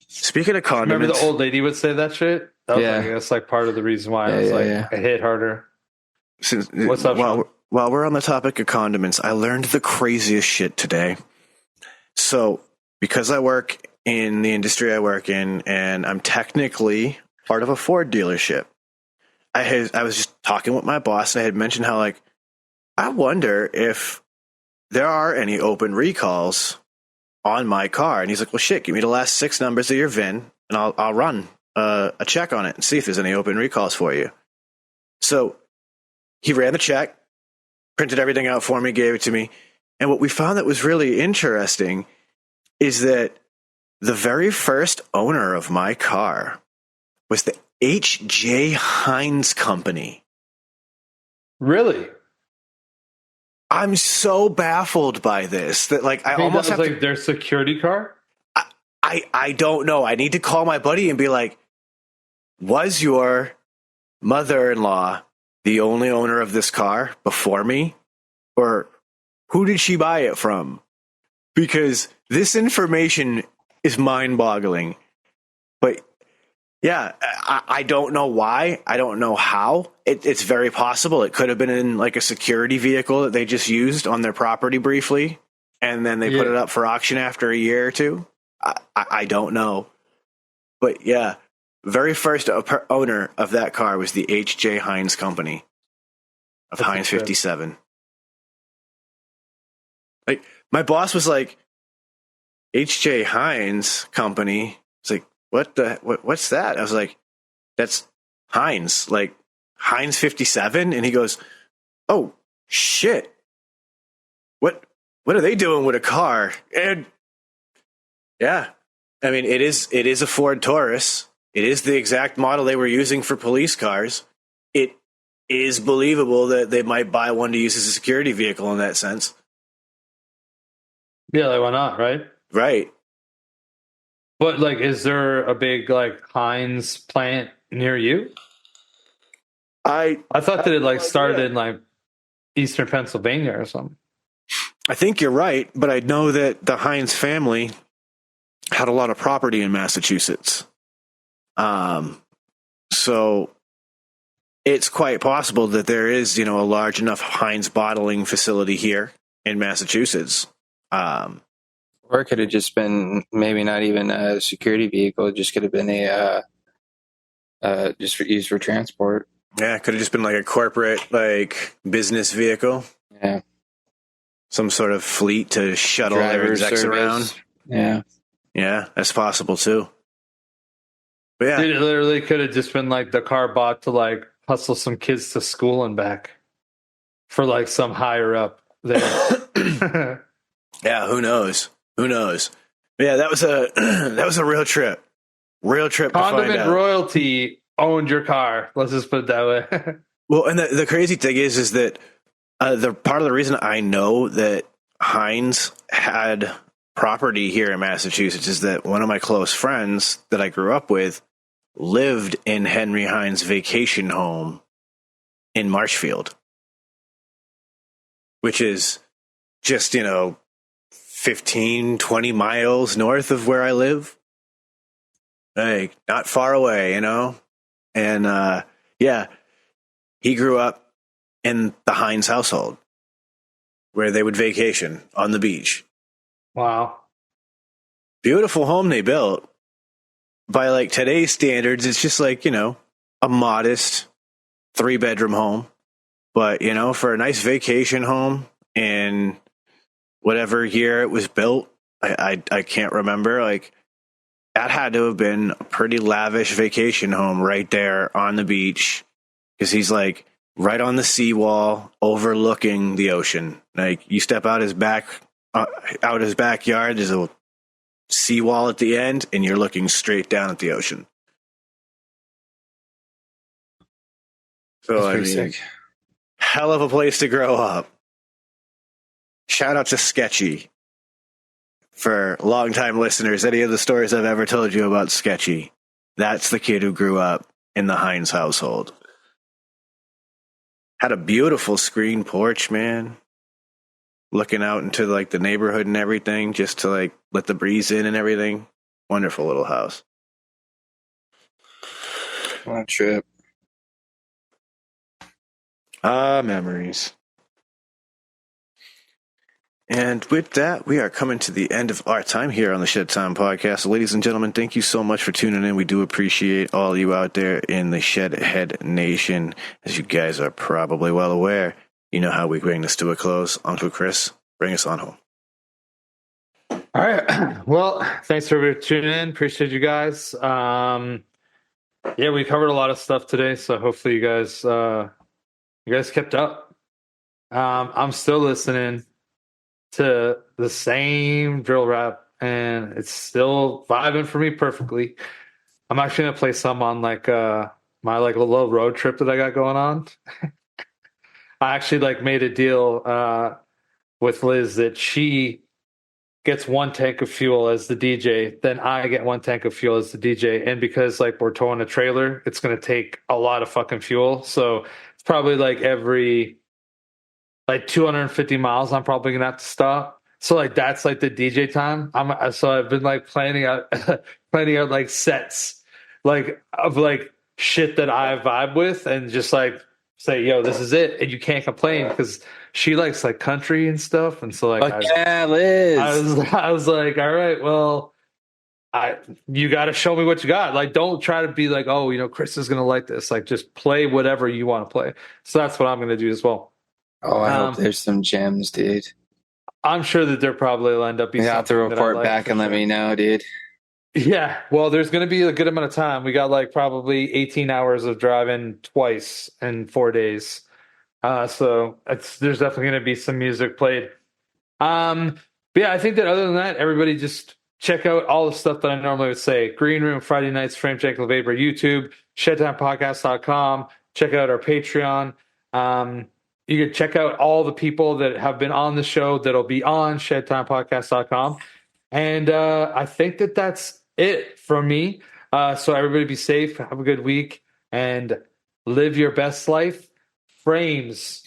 Speaking of condiments. Remember the old lady would say that shit? That was Yeah. like, that's like part of the reason why Yeah, I was yeah, like, yeah. I hit harder. What's up, Sean? While we're on the topic of condiments, I learned the craziest shit today. So, because I work in the industry I work in, and I'm technically part of a Ford dealership, I was just talking with my boss, and I had mentioned how, like, I wonder if there are any open recalls on my car. And he's like, well, shit, give me the last 6 numbers of your VIN, and I'll run a check on it and see if there's any open recalls for you. So he ran the check, printed everything out for me, gave it to me. And what we found that was really interesting is that the very first owner of my car was the H.J. Heinz Company. Really? I'm so baffled by this that, like, I almost that have was to, like their security car. I don't know. I need to call my buddy and be like, was your mother-in-law the only owner of this car before me? Or who did she buy it from? Because this information is mind-boggling. But yeah, I don't know why. I don't know how. It's very possible. It could have been in like a security vehicle that they just used on their property briefly, and then they put it up for auction after a year or two. I don't know. But yeah, very first owner of that car was the H.J. Heinz Company of That's Heinz 57. Like, my boss was like, H.J. Heinz Company. It's like, what's that? I was like, that's Heinz, like Heinz 57. And he goes, oh shit. What are they doing with a car? And yeah, I mean, it is a Ford Taurus. It is the exact model they were using for police cars. It is believable that they might buy one to use as a security vehicle in that sense. Yeah, like why not, right? Right. But like, is there a big like Heinz plant near you? I thought that it like started in like Eastern Pennsylvania or something. I think you're right, but I know that the Heinz family had a lot of property in Massachusetts. So it's quite possible that there is, a large enough Heinz bottling facility here in Massachusetts. Or it could have just been maybe not even a security vehicle. It just could have been just used for transport. Yeah, it could have just been like a corporate, like, business vehicle. Yeah. Some sort of fleet to shuttle their execs around. Yeah. Yeah, that's possible too. But yeah. Dude, it literally could have just been like the car bought to like hustle some kids to school and back for like some higher up there. Yeah, who knows? But yeah, that was a real trip. Real trip to find Condiment out. royalty owned your car. Let's just put it that way. Well, and the crazy thing is that the part of the reason I know that Heinz had property here in Massachusetts is that one of my close friends that I grew up with lived in Henry Heinz vacation home in Marshfield, which is just, 15, 20 miles north of where I live. Like, not far away, And, yeah, he grew up in the Heinz household where they would vacation on the beach. Wow. Beautiful home they built. By like today's standards, it's just like, a modest 3-bedroom home. But, for a nice vacation home in whatever year it was built, I can't remember. Like, that had to have been a pretty lavish vacation home right there on the beach. Because he's like right on the seawall overlooking the ocean. Like, you step out his backyard, there's a seawall at the end, and you're looking straight down at the ocean. So, I mean, sick. hell of a place to grow up. Shout out to Sketchy. For longtime listeners, any of the stories I've ever told you about Sketchy, that's the kid who grew up in the Heinz household. Had a beautiful screen porch, man. Looking out into like the neighborhood and everything, just to like let the breeze in and everything. Wonderful little house. What a trip. Memories. And with that, we are coming to the end of our time here on the Shedtime Podcast. So ladies and gentlemen, thank you so much for tuning in. We do appreciate all you out there in the Shedhead Nation. As you guys are probably well aware, you know how we bring this to a close. Uncle Chris, bring us on home. All right. Well, thanks for tuning in. Appreciate you guys. Yeah, we covered a lot of stuff today, so hopefully you guys kept up. I'm still listening to the same drill rap, and it's still vibing for me perfectly. I'm actually gonna play some on my little road trip that I got going on. I actually made a deal with Liz that she gets 1 tank of fuel as the DJ, then I get 1 tank of fuel as the DJ. And because we're towing a trailer, it's gonna take a lot of fucking fuel. So it's probably every 250 miles I'm probably gonna have to stop. So that's the DJ time. I've been planning out sets of shit that I vibe with, and just say, yo, this is it, and you can't complain because she likes country and stuff. And so yeah, Liz. I was like, all right, well, you got to show me what you got. Don't try to be oh, Chris is gonna like this. Just play whatever you want to play. So that's what I'm gonna do as well. Oh, I hope there's some gems, dude. I'm sure that there probably will end up being. You have to report back and let me know, dude. Yeah, well, there's going to be a good amount of time. We got probably 18 hours of driving twice in 4 days. So there's definitely going to be some music played. But yeah, I think that other than that, everybody just check out all the stuff that I normally would say. Green Room, Friday Nights, Frame Jank and Vapor, YouTube, ShedtimePodcast.com. Check out our Patreon. You can check out all the people that have been on the show that'll be on ShedtimePodcast.com. And I think that that's it from me. So everybody be safe, have a good week, and live your best life. Frames.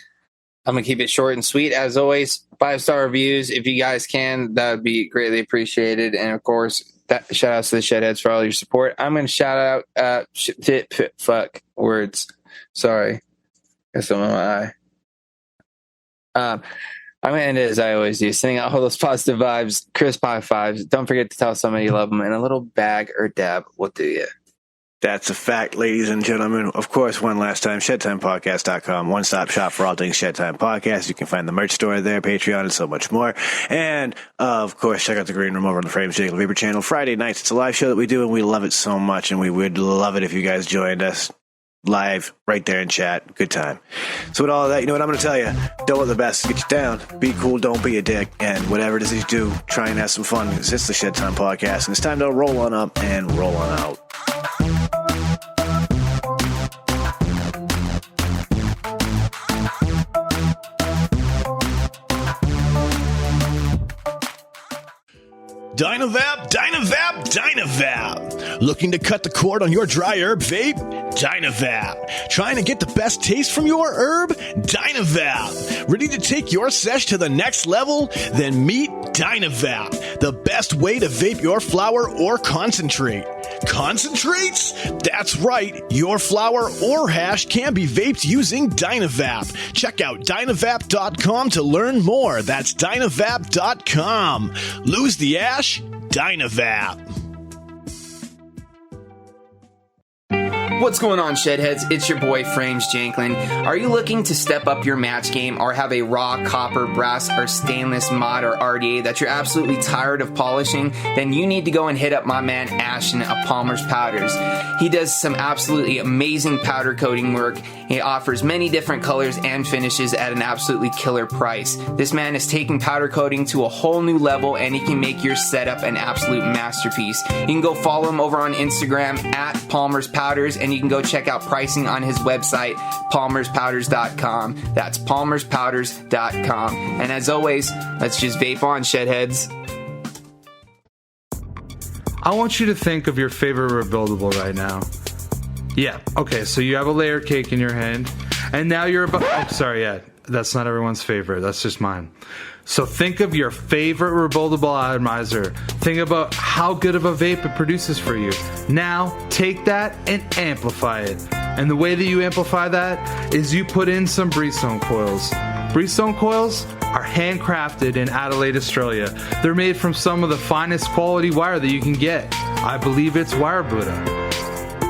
I'm going to keep it short and sweet. As always, 5-star reviews. If you guys can, that would be greatly appreciated. And of course, shout out to the Shedheads for all your support. I'm going to shout out, fuck words. Sorry. Got some in my eye. I'm going to end it as I always do, sending out all those positive vibes, crisp high fives. Don't forget to tell somebody you love them, and a little bag or dab will do you. That's a fact, ladies and gentlemen. Of course, one last time, ShedtimePodcast.com, one-stop shop for all things Shedtime Podcast. You can find the merch store there, Patreon, and so much more. And, of course, check out the Green Room over on the Frames Jank and Vapor channel. Friday nights, it's a live show that we do, and we love it so much, and we would love it if you guys joined us live right there in chat. Good time. So with all of that, you know what I'm going to tell you? Don't let the best get you down. Be cool. Don't be a dick. And whatever it is you do, try and have some fun. It's the Shedtime Podcast, and it's time to roll on up and roll on out. Dynavap, Dynavap, Dynavap. Looking to cut the cord on your dry herb vape? Dynavap. Trying to get the best taste from your herb? Dynavap. Ready to take your sesh to the next level? Then meet Dynavap, the best way to vape your flower or concentrate. Concentrates? That's right. Your flower or hash can be vaped using Dynavap. Check out Dynavap.com to learn more. That's Dynavap.com. Lose the ash? Dynavap. What's going on, Shedheads? It's your boy, Frames Janklin. Are you looking to step up your match game or have a raw copper, brass, or stainless mod or RDA that you're absolutely tired of polishing? Then you need to go and hit up my man Ashton of Palmer's Powders. He does some absolutely amazing powder coating work. He offers many different colors and finishes at an absolutely killer price. This man is taking powder coating to a whole new level, and he can make your setup an absolute masterpiece. You can go follow him over on Instagram at Palmer's Powders, and you can go check out pricing on his website, palmerspowders.com. That's palmerspowders.com. And as always, let's just vape on, Shedheads. I want you to think of your favorite rebuildable right now. Yeah, okay, so you have a layer cake in your hand, and now you're about... Oh, sorry, yeah. that's not everyone's favorite. That's just mine. So think of your favorite rebuildable atomizer. Think about how good of a vape it produces for you. Now, take that and amplify it. And the way that you amplify that is you put in some Breezestone coils. Breezestone coils are handcrafted in Adelaide, Australia. They're made from some of the finest quality wire that you can get. I believe it's Wire Buddha.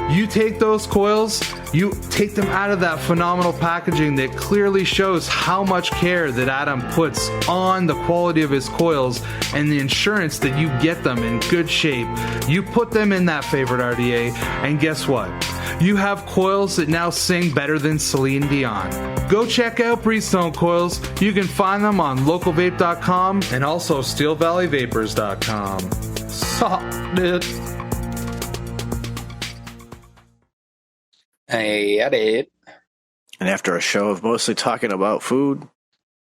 You take those coils, you take them out of that phenomenal packaging that clearly shows how much care that Adam puts on the quality of his coils and the insurance that you get them in good shape. You put them in that favorite RDA, and guess what? You have coils that now sing better than Celine Dion. Go check out Breezestone coils. You can find them on localvape.com and also steelvalleyvapors.com. Suck, dude. Hey, I did. And after a show of mostly talking about food,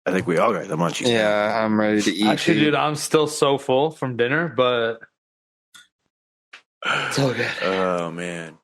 I think we all got the munchies. Yeah, I'm ready to eat. Actually, dude, I'm still so full from dinner, but it's all good. Oh, man.